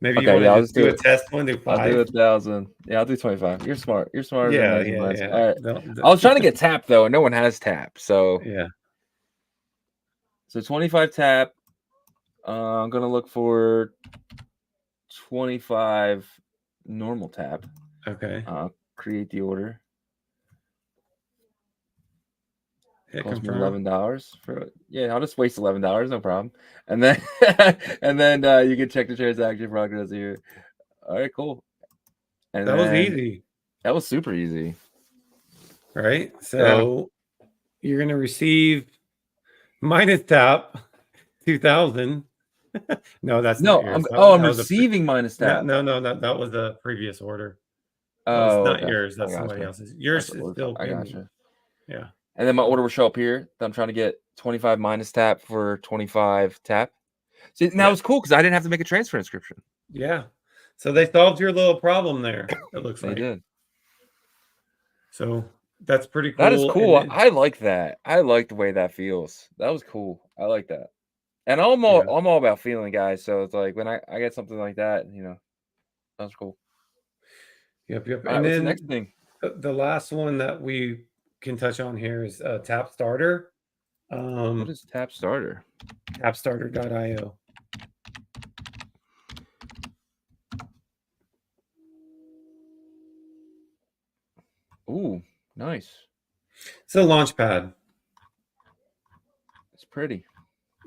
Maybe you want to just do a test one, do 5. I'll do 1,000. Yeah, I'll do 25. You're smart. You're smarter than yeah. All right. I was trying to get tap though, and no one has tap. So yeah. So 25 tap. I'm gonna look for 25 normal tap. Okay. Create the order. Hit Cost me confirm. $11 for it. Yeah, I'll just waste $11, no problem. And then you can check the transaction progress here. All right, cool. And that was easy. That was super easy. Right. So you're gonna receive minus tap 2,000. No, that's not yours. I'm receiving minus tap. No, that was the previous order. Oh, it's not yours. That's somebody else's. Yours is still. I gotcha. Yeah. And then my order will show up here. I'm trying to get 25 minus tap for 25 tap. See, now it's cool because I didn't have to make a transfer inscription. Yeah. So they solved your little problem there. It looks like they did. So that's pretty cool. That is cool. I like that. I like the way that feels. That was cool. I like that. And I'm all about feeling, guys. So it's like when I get something like that, that's cool. Yep. All And right, then what's the next thing? The last one that we can touch on here is Tap Starter. What is Tap Starter? Tapstarter.io. Ooh, nice. It's a Launchpad. It's pretty.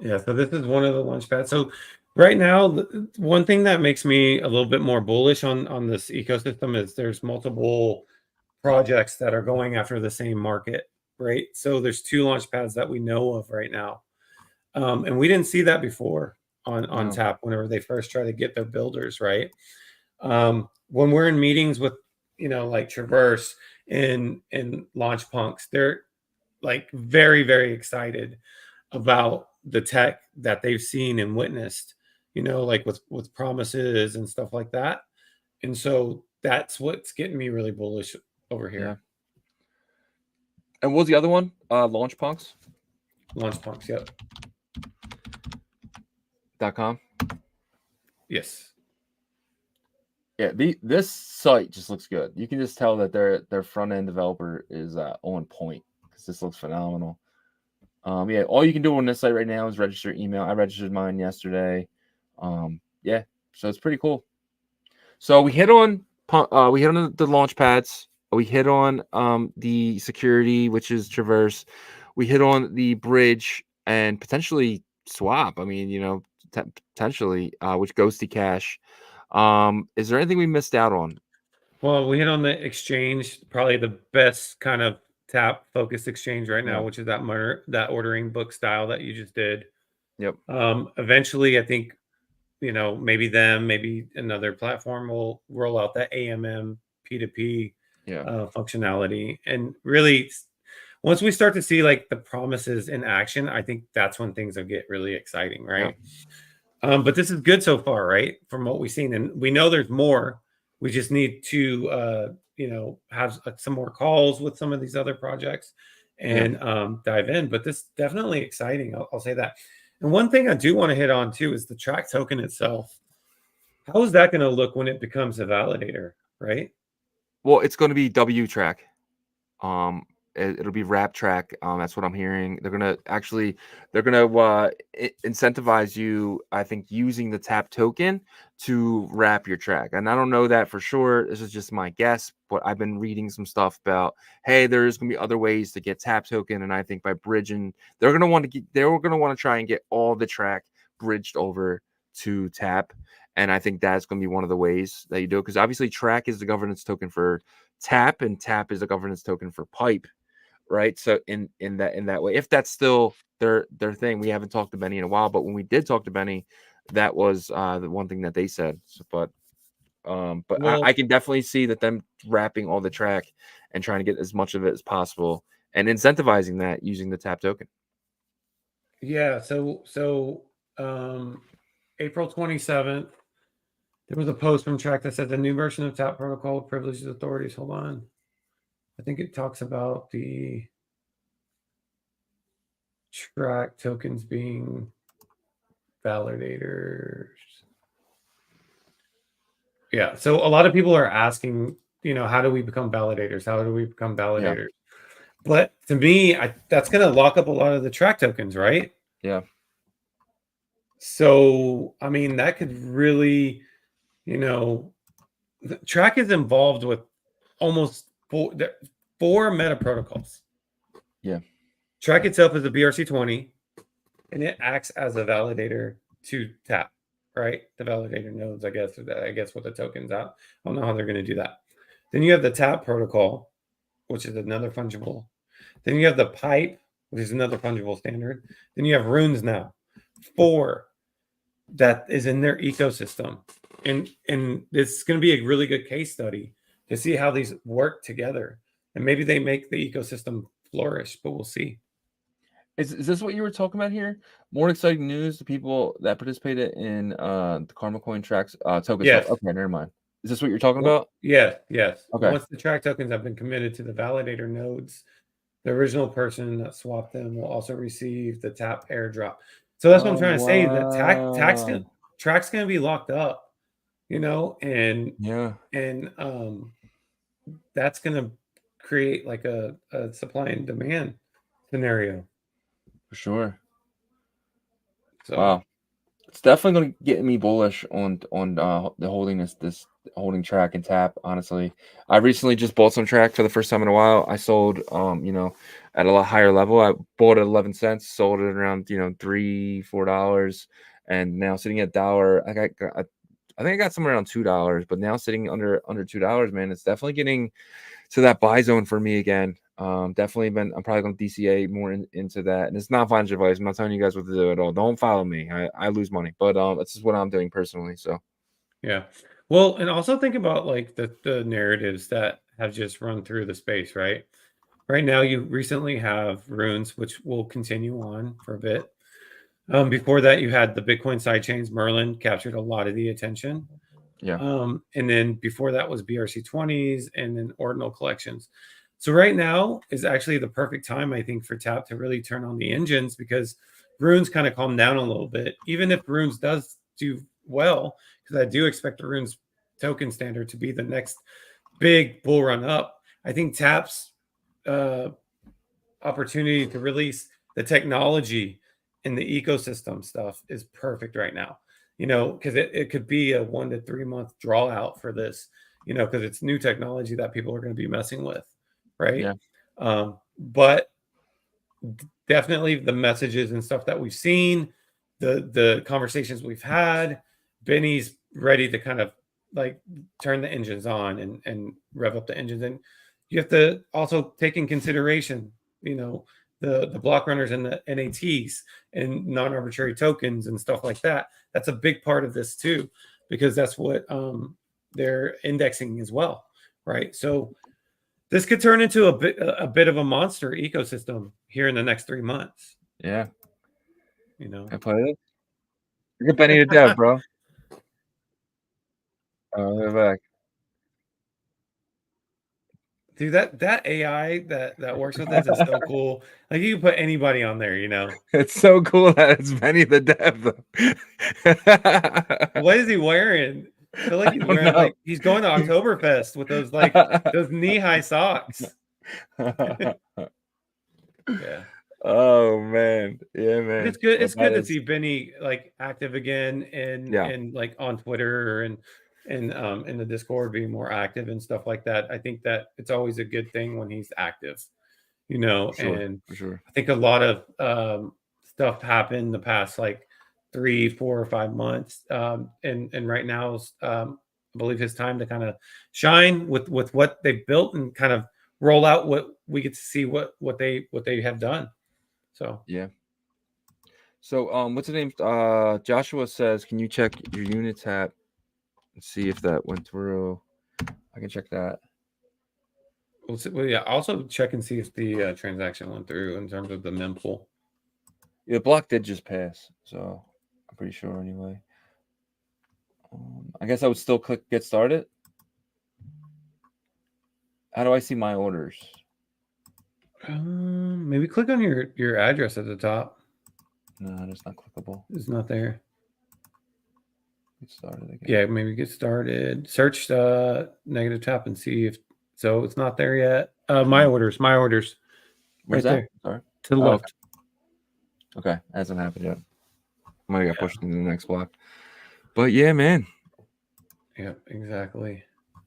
Yeah, so this is one of the Launchpads. So right now, one thing that makes me a little bit more bullish on this ecosystem is there's multiple projects that are going after the same market, right? So there's 2 Launchpads that we know of right now. And we didn't see that before on Tap whenever they first try to get their builders, right? When we're in meetings with, like Traverse and Launch Punks, they're like very, very excited about the tech that they've seen and witnessed, like with promises and stuff like that. And so that's what's getting me really bullish over here. Yeah. And what was the other one? Launch Punks? Launch Punks, yep. .com? Yes. Yeah, this site just looks good. You can just tell that their front end developer is on point because this looks phenomenal. Yeah, all you can do on this site right now is register email. I registered mine yesterday. Yeah, so it's pretty cool. So we hit on the launch pads. We hit on the security, which is Traverse. We hit on the bridge and potentially swap. I mean, potentially which goes to cash. Is there anything we missed out on? Well, we hit on the exchange, probably the best kind of tap focused exchange right now, Yeah. which is that ordering book style that you just did. Yep. Eventually, I think maybe another platform will roll out that AMM P2P Yeah. functionality, and really, once we start to see like the promises in action, I think that's when things will get really exciting, right? But this is good so far, right? From what we've seen, and we know there's more. We just need to, have some more calls with some of these other projects and dive in. But this is definitely exciting. I'll say that. And one thing I do want to hit on too is the Trac token itself. How is that going to look when it becomes a validator, right? Well, it's going to be W track. It'll be wrap track. That's what I'm hearing. They're gonna incentivize you, I think, using the tap token to wrap your track. And I don't know that for sure. This is just my guess, but I've been reading some stuff about, hey, there's gonna be other ways to get tap token, and I think by bridging, they're gonna want to try and get all the track bridged over to tap. And I think that's going to be one of the ways that you do it, because obviously track is the governance token for tap, and tap is a governance token for pipe, right? So in that way, if that's still their thing, we haven't talked to Benny in a while, but when we did talk to Benny, that was the one thing that they said. So, but I can definitely see that them wrapping all the track and trying to get as much of it as possible and incentivizing that using the tap token. Yeah. So April 27th, there was a post from Trac that said the new version of tap protocol privileges authorities. Hold on. I think it talks about the Trac tokens being validators. Yeah. So a lot of people are asking, how do we become validators? How do we become validators? Yeah. But to me, that's going to lock up a lot of the Trac tokens, right? Yeah. So, I mean, that could really, Trac is involved with almost four meta protocols. Yeah. Trac itself is a BRC20, and it acts as a validator to tap, right? The validator nodes, I guess what the token's at. I don't know how they're going to do that. Then you have the tap protocol, which is another fungible. Then you have the pipe, which is another fungible standard. Then you have runes now. 4 that is in their ecosystem. And this is going to be a really good case study to see how these work together. And maybe they make the ecosystem flourish, but we'll see. Is this what you were talking about here? More exciting news to people that participated in the Karma Coin Tracks tokens. Yes. Okay, never mind. Is this what you're talking about? Yes. Okay. Once the Trac tokens have been committed to the validator nodes, the original person that swapped them will also receive the tap airdrop. So that's what I'm trying to say. That Trac's going to be locked up, and that's going to create like a supply and demand scenario. For sure. So. Wow. It's definitely going to get me bullish on the holding holding Trac and Tap. Honestly, I recently just bought some Trac for the first time in a while. I sold, at a lot higher level. I bought at 11 cents, sold it around $3-4, and now sitting at $1. I think I got somewhere around $2, but now sitting under $2, man, it's definitely getting to that buy zone for me again. I'm probably going to DCA more into that, and it's not financial advice. I'm not telling you guys what to do at all. Don't follow me. I lose money, but that's just what I'm doing personally. So yeah, well, and also think about like the narratives that have just run through the space, right? Right now, you recently have runes, which will continue on for a bit. Before that, you had the Bitcoin sidechains. Merlin captured a lot of the attention. Yeah. And then before that was BRC20s and then ordinal collections. So right now is actually the perfect time, I think, for Tap to really turn on the engines, because runes kind of calm down a little bit. Even if runes does do well, because I do expect the runes token standard to be the next big bull run up. I think Tap's opportunity to release the technology in the ecosystem stuff is perfect right now, because it could be a 1 to 3 month draw out for this, because it's new technology that people are going to be messing with, right? Yeah. But definitely the messages and stuff that we've seen, the conversations we've had, Benny's ready to kind of like turn the engines on and rev up the engines. And you have to also take in consideration, the block runners and the NATs and non-arbitrary tokens and stuff like that. That's a big part of this too, because that's what they're indexing as well, right? So this could turn into a bit of a monster ecosystem here in the next 3 months. Yeah. I play it. Look at Benny to death, bro. Oh, they're back. Dude, that AI that works with us is so cool. Like you can put anybody on there, It's so cool that it's Benny the Dev, though. What is he wearing? I feel like he's wearing like he's going to Oktoberfest with those those knee-high socks. Yeah. Oh man. Yeah, man. But it's good. It's good to see Benny like active again and like on Twitter and in the Discord being more active and stuff like that. I think that it's always a good thing when he's active, and for sure. I think a lot of stuff happened the past like 3, 4, or 5 months. And right now is I believe his time to kind of shine with what they've built and kind of roll out what we get to see what they have done. So yeah. So what's the name? Joshua says, can you check your unit tab and see if that went through? I can check that. Well, yeah. Also check and see if the transaction went through in terms of the mempool. Yeah, the block did just pass, so I'm pretty sure anyway. I guess I would still click get started. How do I see my orders? Maybe click on your address at the top. No, it's not clickable. It's not there. Get started again. Yeah, maybe get started. Search negative tap and see if so. It's not there yet. My orders. Where's right that? there. Sorry. To the left. Okay, hasn't happened yet. Might get pushed into the next block. But yeah, man. Yeah, exactly.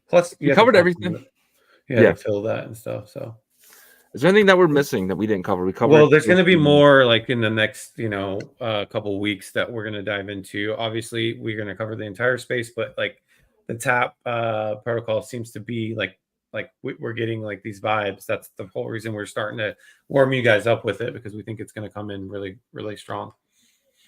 Plus, you covered everything. Yeah, fill that and stuff. So, is there anything that we're missing that we didn't cover? We covered. Well, there's going to be more like in the next, couple of weeks that we're going to dive into. Obviously, we're going to cover the entire space, but like the tap protocol seems to be like we're getting like these vibes. That's the whole reason we're starting to warm you guys up with it, because we think it's going to come in really, really strong.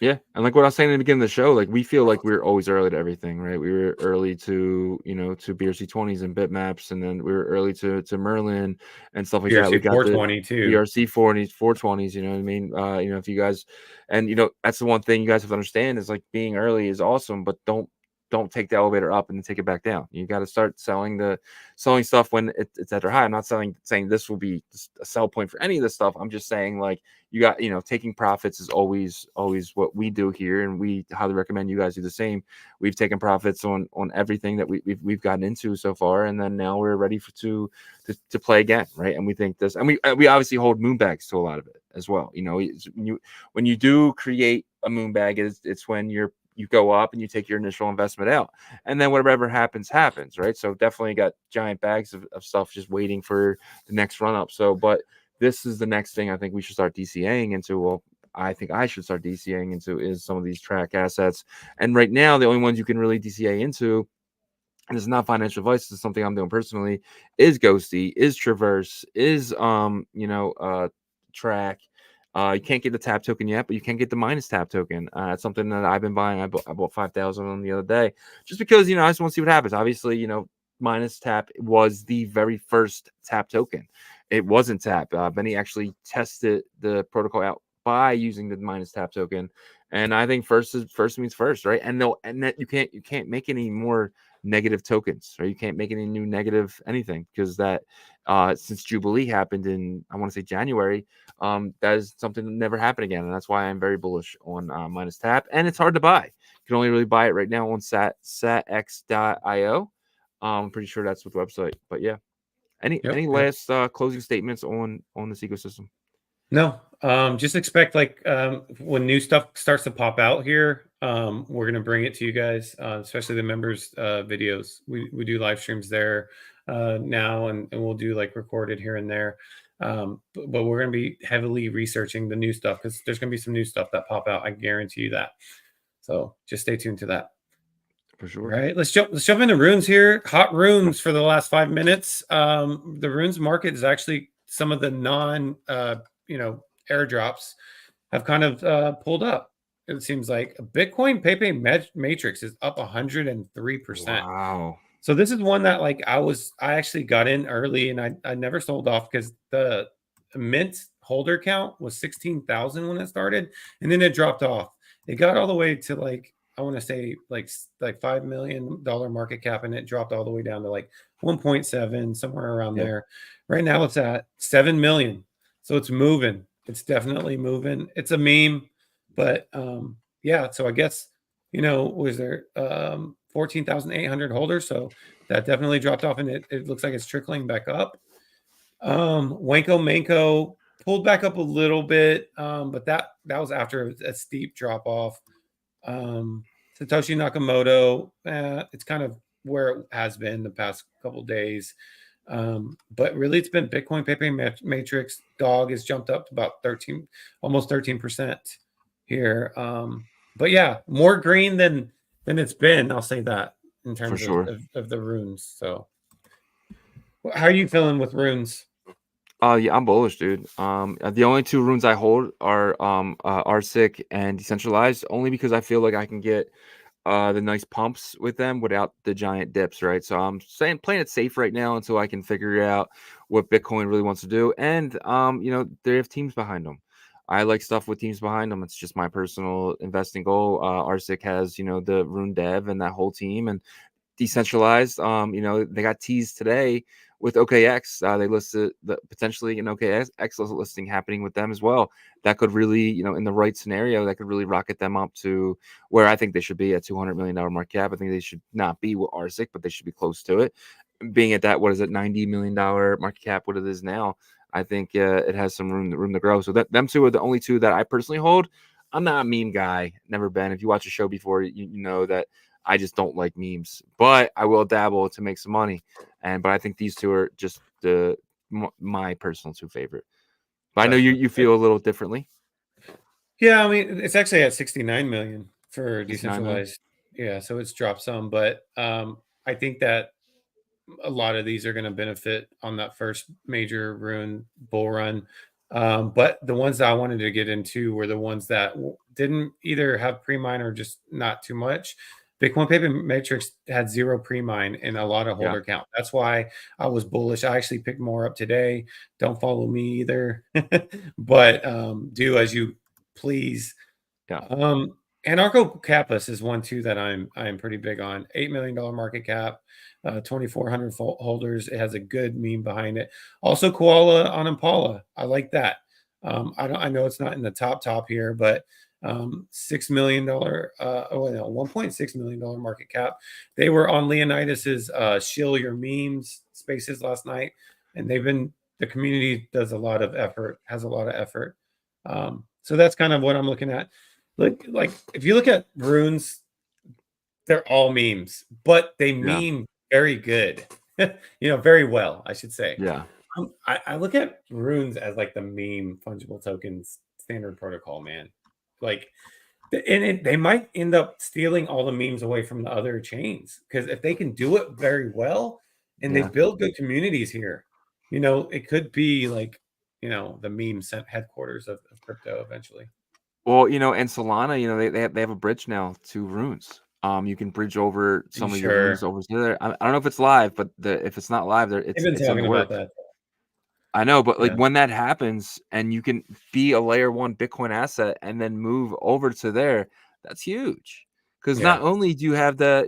Yeah, and like what I was saying in the beginning of the show, like we feel like we're always early to everything, right? We were early to to BRC20s and bitmaps, and then we were early to Merlin and stuff like that. We got 420 too. BRC 40s, 420s. You know what I mean? If you guys, and that's the one thing you guys have to understand is like being early is awesome, but don't take the elevator up and then take it back down. You got to start selling stuff when it's at their high. I'm not saying this will be a sell point for any of this stuff. I'm just saying like you got taking profits is always what we do here, and we highly recommend you guys do the same. We've taken profits on everything that we've gotten into so far, and then now we're ready to play again, right? And we think this, and we obviously hold moon bags to a lot of it as well. When you do create a moon bag, it's when you go up and you take your initial investment out, and then whatever happens, right? So definitely got giant bags of stuff just waiting for the next run up. So, but this is the next thing I think we should start DCAing into. Well, I think I should start DCAing into is some of these track assets. And right now, the only ones you can really DCA into, and it's not financial advice, this is something I'm doing personally, is Ghosty, is Traverse, is Track. You can't get the tap token yet, but you can get the minus tap token. It's something that I've been buying. I bought 5,000 on the other day, just because I just want to see what happens. Obviously, minus tap was the very first tap token. It wasn't tap. Benny actually tested the protocol out by using the minus tap token, and I think first means first, right? And that you can't make any more negative tokens, or you can't make any new negative anything, because that since Jubilee happened in, I want to say January, that is something that never happened again. And that's why I'm very bullish on minus tap. And it's hard to buy. You can only really buy it right now on satx.io. I'm pretty sure that's with the website. But yeah. Any last closing statements on this ecosystem? No, just expect like when new stuff starts to pop out here, we're gonna bring it to you guys, especially the members videos. We do live streams there now, and we'll do like recorded here and there. But we're gonna be heavily researching the new stuff because there's gonna be some new stuff that pop out. I guarantee you that. So just stay tuned to that. For sure. All right, let's jump into runes here. Hot runes for the last 5 minutes. The runes market is actually some of the non airdrops have kind of pulled up. It seems like Bitcoin Pepe Matrix is up 103%. Wow. So this is one that like I actually got in early and I never sold off because the mint holder count was 16,000 when it started, and then it dropped off. It got all the way to like, I want to say like $5 million market cap, and it dropped all the way down to like 1.7, somewhere around there. Right now it's at 7 million. So it's moving. It's definitely moving. It's a meme, but yeah. So I guess, was there 14,800 holders? So that definitely dropped off, and it looks like it's trickling back up. Wanko Manko pulled back up a little bit, but that was after a steep drop off. Satoshi Nakamoto, it's kind of where it has been the past couple days. But really it's been Bitcoin Pepe Matrix. Dog has jumped up to about almost 13% here. But yeah, more green than it's been, I'll say that, in terms of the runes. So how are you feeling with runes? Yeah, I'm bullish, dude. The only 2 runes I hold are RSIC and decentralized, only because I feel like I can get the nice pumps with them without the giant dips, right? So I'm playing it safe right now until I can figure out what Bitcoin really wants to do. And they have teams behind them. I like stuff with teams behind them. It's just my personal investing goal. RSIC has the Rune Dev and that whole team, and decentralized. They got teased today with OKX. They listed potentially an OKX listing happening with them as well. That could really, in the right scenario, that could really rocket them up to where I think they should be at $200 million market cap. I think they should not be with RSIC, but they should be close to it. Being at that, $90 million market cap, what it is now, I think it has some room to grow. So them 2 are the only 2 that I personally hold. I'm not a meme guy, never been. If you watch a show before, you know that I just don't like memes, but I will dabble to make some money. But I think these 2 are just my personal 2 favorite. But I know you feel a little differently. Yeah, I mean, it's actually at 69 million for decentralized. Yeah, so it's dropped some, but I think that a lot of these are going to benefit on that first major rune bull run. But the ones that I wanted to get into were the ones that didn't either have pre-mine or just not too much. Bitcoin Pepe Matrix had 0 pre-mine and a lot of holder count. That's why I was bullish. I actually picked more up today. Don't follow me either, but do as you please. Yeah. Anarcho Kappas is one too that I'm pretty big on. $8 million market cap, 2,400 holders. It has a good meme behind it. Also, Koala on Impala. I like that. I know it's not in the top here, but $6 million, $1.6 million market cap. They were on Leonidas's Shill Your Memes spaces last night, and the community has a lot of effort. So that's kind of what I'm looking at. Like if you look at runes, they're all memes, but they meme very good, very well, I should say. Yeah. I look at runes as like the meme fungible tokens standard protocol, man. Like, and they might end up stealing all the memes away from the other chains, because if they can do it very well and they build good communities here, it could be like, the meme headquarters of crypto eventually. Well, and Solana, they have a bridge now to runes. You can bridge over some of your runes over there. I don't know if it's live, but if it's not live, it's talking about that. I know, but like when that happens and you can be a layer 1 Bitcoin asset and then move over to there, that's huge. Because not only do you have the,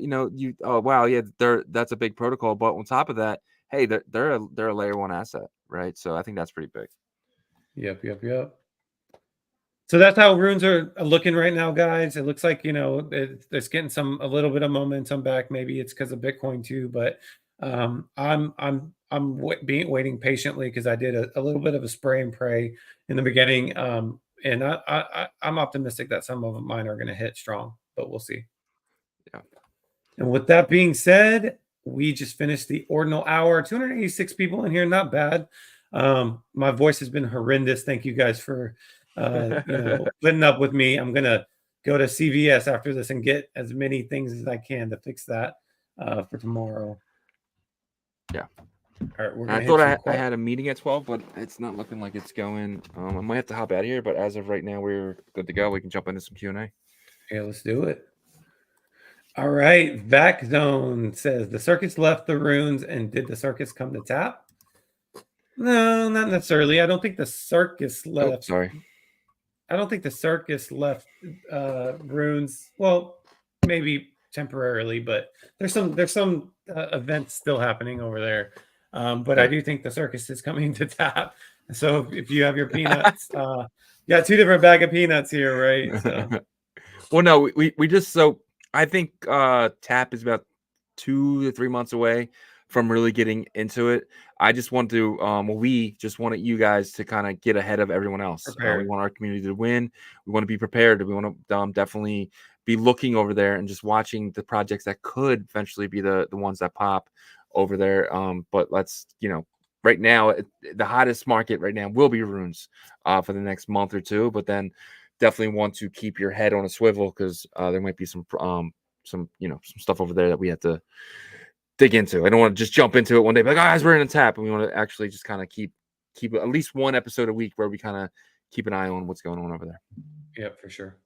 that's a big protocol, but on top of that, hey, they're a layer one asset, right? So I think that's pretty big. Yep. So that's how runes are looking right now, guys. It looks like, it's getting a little bit of momentum back. Maybe it's because of Bitcoin too, but I'm waiting patiently because I did a little bit of a spray and pray in the beginning, and I'm optimistic that some of mine are going to hit strong, but we'll see. Yeah. And with that being said, we just finished the Ordinal Hour. 286 people in here, not bad. My voice has been horrendous. Thank you guys for putting up with me. I'm gonna go to CVS after this and get as many things as I can to fix that for tomorrow. Yeah. All right, we're I thought I had a meeting at 12, but it's not looking like it's going. I might have to hop out of here, but as of right now, we're good to go. We can jump into some Q&A. Yeah, let's do it. All right, Vac Zone says the circus left the runes, and did the circus come to tap? No, not necessarily. I don't think the circus left. Sorry. I don't think the circus left runes. Well, maybe temporarily, but there's some events still happening over there. But I do think the circus is coming to tap. So if you have your peanuts, you got 2 different bag of peanuts here, right? So. Well, no, we just I think tap is about 2 to 3 months away from really getting into it. I just want to we just wanted you guys to kind of get ahead of everyone else. We want our community to win. We want to be prepared. We want to definitely be looking over there and just watching the projects that could eventually be the ones that pop over there. But let's, right now, the hottest market right now will be runes for the next month or two. But then definitely want to keep your head on a swivel because there might be some stuff over there that we have to dig into. I don't want to just jump into it one day, but guys, we're in a tap, and we want to actually just kind of keep at least one episode a week where we kind of keep an eye on what's going on over there. Yep, for sure.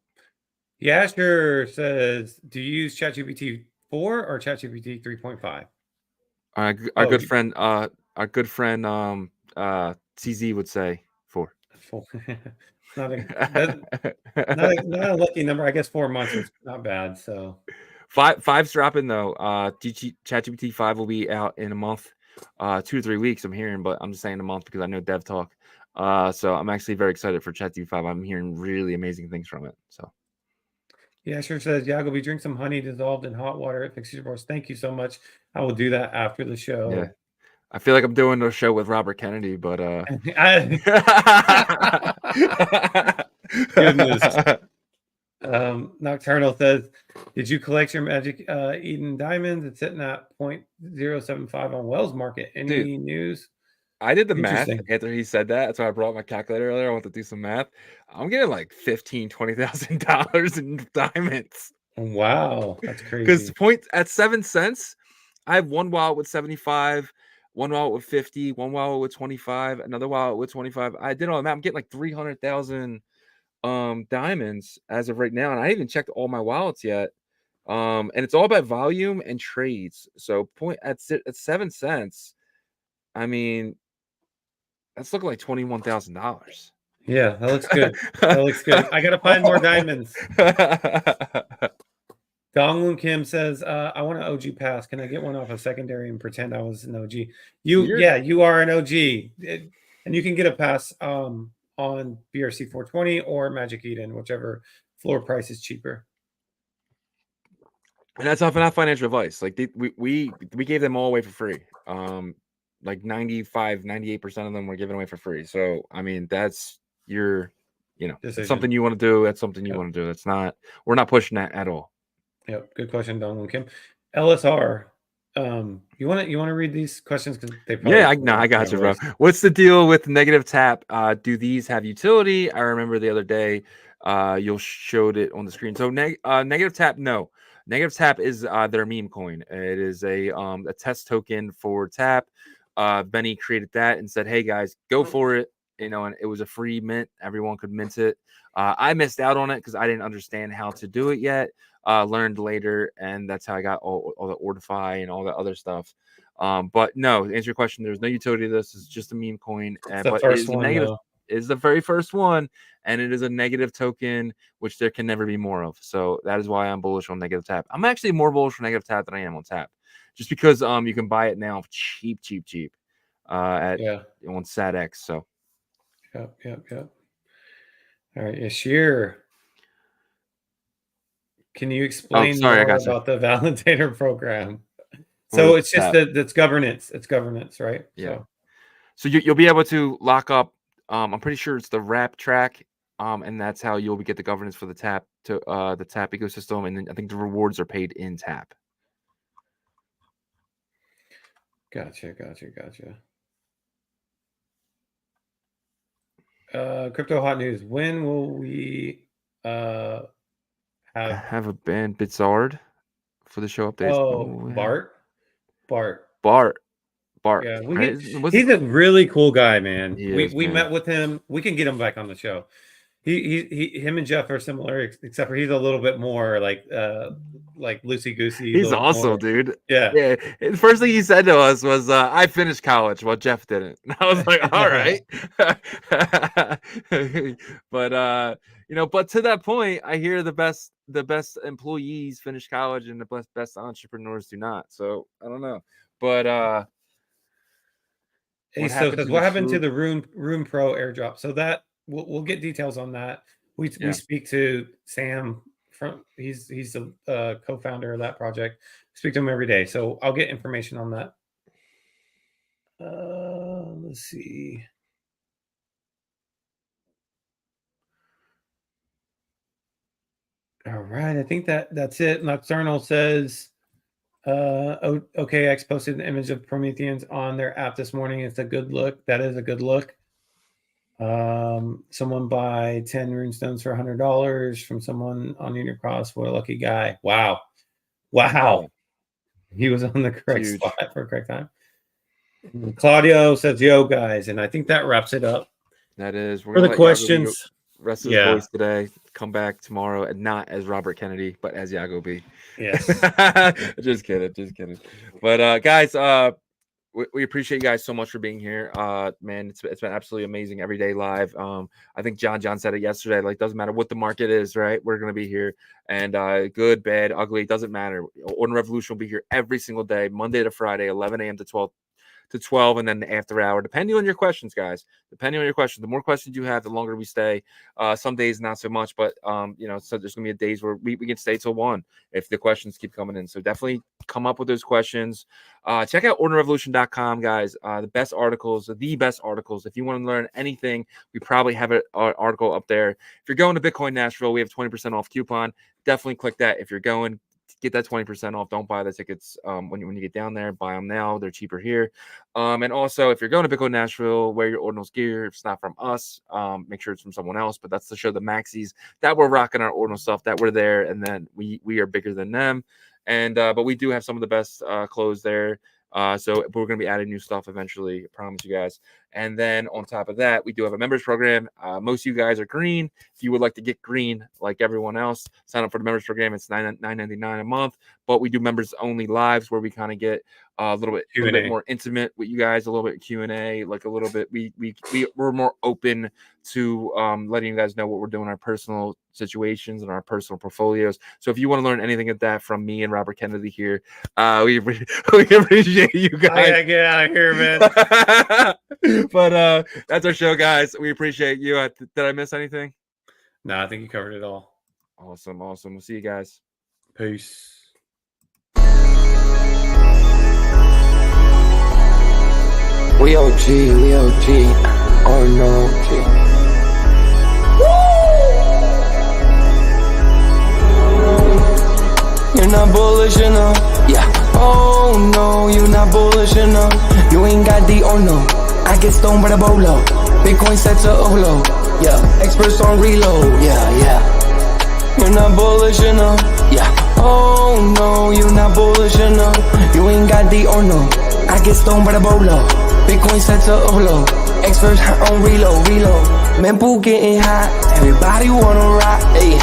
Yeah, sure. Says, do you use ChatGPT 4 or ChatGPT 3.5? Our good friend CZ would say 4. 4. not a lucky number. I guess 4 months is not bad. So 5's dropping though. ChatGPT 5 will be out in a month, 2 to 3 weeks. I'm hearing, but I'm just saying a month because I know Dev Talk. So I'm actually very excited for ChatGPT 5. I'm hearing really amazing things from it. So yeah, sure. Says Yagobi, drink some honey dissolved in hot water. It fixes your voice. Thank you so much. I will do that after the show. Yeah, I feel like I'm doing a show with Robert Kennedy, but goodness. Nocturnal says, did you collect your Magic Eden diamonds? It's sitting at 0.075 on Wells Market. Any news? I did the math after he said that. That's why I brought my calculator earlier. I want to do some math. I'm getting like $15,000-$20,000 in diamonds. Wow, that's crazy. Because point at 7 cents, I have one wallet with 75, one wallet with 50, one wallet with 25, another wallet with 25. I did all the math. I'm getting like 300,000 diamonds as of right now, and I haven't even checked all my wallets yet. And it's all about volume and trades. So point at 7 cents. I mean, that's looking like $21,000. Yeah, that looks good. That looks good. I gotta find more diamonds. Dongwoon Kim says, I want an OG pass. Can I get one off a secondary and pretend I was an OG? You are an OG. And you can get a pass on BRC 420 or Magic Eden, whichever floor price is cheaper. And that's not financial advice. Like we gave them all away for free. Like 98% of them were given away for free. So I mean, that's your, it's something you want to do. That's something you want to do. That's not, we're not pushing that at all. Yep. Good question, Donald Kim. LSR. You want to read these questions because they probably I got you, bro. What's the deal with negative tap? Do these have utility? I remember the other day you showed it on the screen. So negative tap, no. Negative tap is their meme coin. It is a test token for tap. Benny created that and said, hey guys, go for it. And it was a free mint. Everyone could mint it. I missed out on it because I didn't understand how to do it yet. Learned later, and that's how I got all the Ordify and all that other stuff. But no, to answer your question, there's no utility to this. It's just a meme coin. But it is negative. It is the very first one, and it is a negative token, which there can never be more of. So that is why I'm bullish on negative tap. I'm actually more bullish on negative tap than I am on tap. just because you can buy it now cheap on SatX. So Yep. All right, Yashir. Can you explain more about the validator program? So it's just that's governance. It's governance, right? Yeah. So you'll be able to lock up. I'm pretty sure it's the wrap track, and that's how you'll get the governance for the Tap ecosystem. And then I think the rewards are paid in Tap. Gotcha. Crypto hot news. When will we have a band Bizarre for the show updates? Oh, Bart. Yeah, he's a really cool guy, man. We met with him. We can get him back on the show. Him and Jeff are similar, except for he's a little bit more like loosey goosey. He's awesome, dude. Yeah. The first thing he said to us was, "I finished college." Well, Jeff didn't. And I was like, "All right." But but to that point, I hear the best employees finish college and the best entrepreneurs do not. So I don't know, but what happened to the Room Pro airdrop? So that we'll get details on that. We speak to Sam he's the co-founder of that project. Speak to him every day, so I'll get information on that. Let's see. All right, I think that's it. Nocturnal says OKX posted an image of Prometheans on their app this morning. It's a good look. That is a good look. Someone buy 10 runestones for $100 from someone on Unicross. What a lucky guy. Wow. He was on the correct spot for a correct time. Claudio says, yo, guys. And I think that wraps it up. That is. For the questions. Rest of his voice today. Come back tomorrow, and not as Robert Kennedy, but as Yagobi. Yes. Just kidding. But guys, we appreciate you guys so much for being here. Man, it's been absolutely amazing every day live. I think John said it yesterday. Like, doesn't matter what the market is, right? We're gonna be here, and good, bad, ugly, it doesn't matter. Ordinal Revolution will be here every single day, Monday to Friday, 11 a.m. to 12, and then the after hour, depending on your questions, guys. The more questions you have, the longer we stay. Some days not so much, but so there's gonna be days where we can stay till 1 if the questions keep coming in. So definitely come up with those questions. Check out ordinalrevolution.com, guys. The best articles. If you want to learn anything, we probably have an article up there. If you're going to Bitcoin Nashville, we have 20% off coupon. Definitely click that if you're going. Get that 20% off. Don't buy the tickets when you get down there. Buy them now. They're cheaper here. And also, if you're going to Bitcoin Nashville, wear your Ordinals gear. If it's not from us, make sure it's from someone else. But that's to show the maxis that we're rocking our Ordinal stuff, that we're there, and then we are bigger than them. And but we do have some of the best clothes there. So we're going to be adding new stuff eventually. I promise you guys. And then on top of that, we do have a members program. Most of you guys are green. If you would like to get green like everyone else, sign up for the members program. It's $9.99 a month. But we do members only lives where we kind of get a little bit more intimate with you guys, a little bit Q&A, like a little bit. We're more open to letting you guys know what we're doing in our personal situations and our personal portfolios. So if you want to learn anything of that from me and Robert Kennedy here, we appreciate you guys. Get out of here, man. But that's our show, guys. We appreciate you. Did I miss anything? No, I think you covered it all. Awesome. We'll see you guys. Peace. We OG. Oh no, OG. You're not bullish enough, yeah. Oh no, you're not bullish enough. You ain't got the oh no. I get stoned by the bolo. Bitcoin set to Olo, yeah. Experts on reload, yeah. You're not bullish enough, yeah. Oh no, you're not bullish enough. You ain't got the oh no. I get stoned by the bolo. Bitcoin set to Olo. Experts on reload. Man, pool getting hot. Everybody wanna rock, ayy.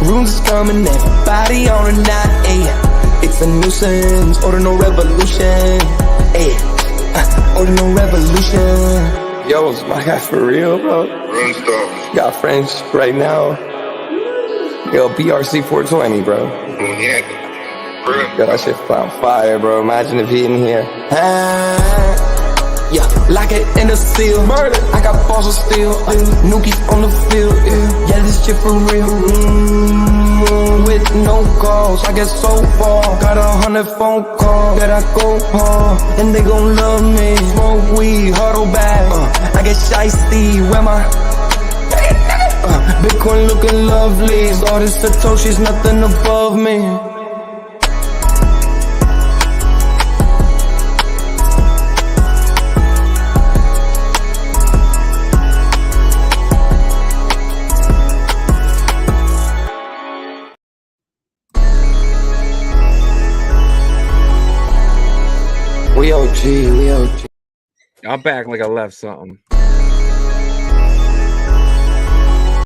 Runes is coming, everybody on a knot, ayy. It's a nuisance, Ordinal Revolution, ayy. Ordinal Revolution. Yo, it's my guy for real, bro. Got friends right now. Yo, BRC 420, bro. Yo, that shit on fire, bro. Imagine if he in here. Yeah, lock it in the seal. Murder. I got balls of steel. Nookies on the field. Yeah, this shit for real. With no calls, I get so far. Got 100 phone calls that I go hard, and they gon' love me. Smoke weed, huddle back. I get shiesty. Where my Bitcoin looking lovely. All this Satoshi's nothing above me. We OG. I'm back like I left something.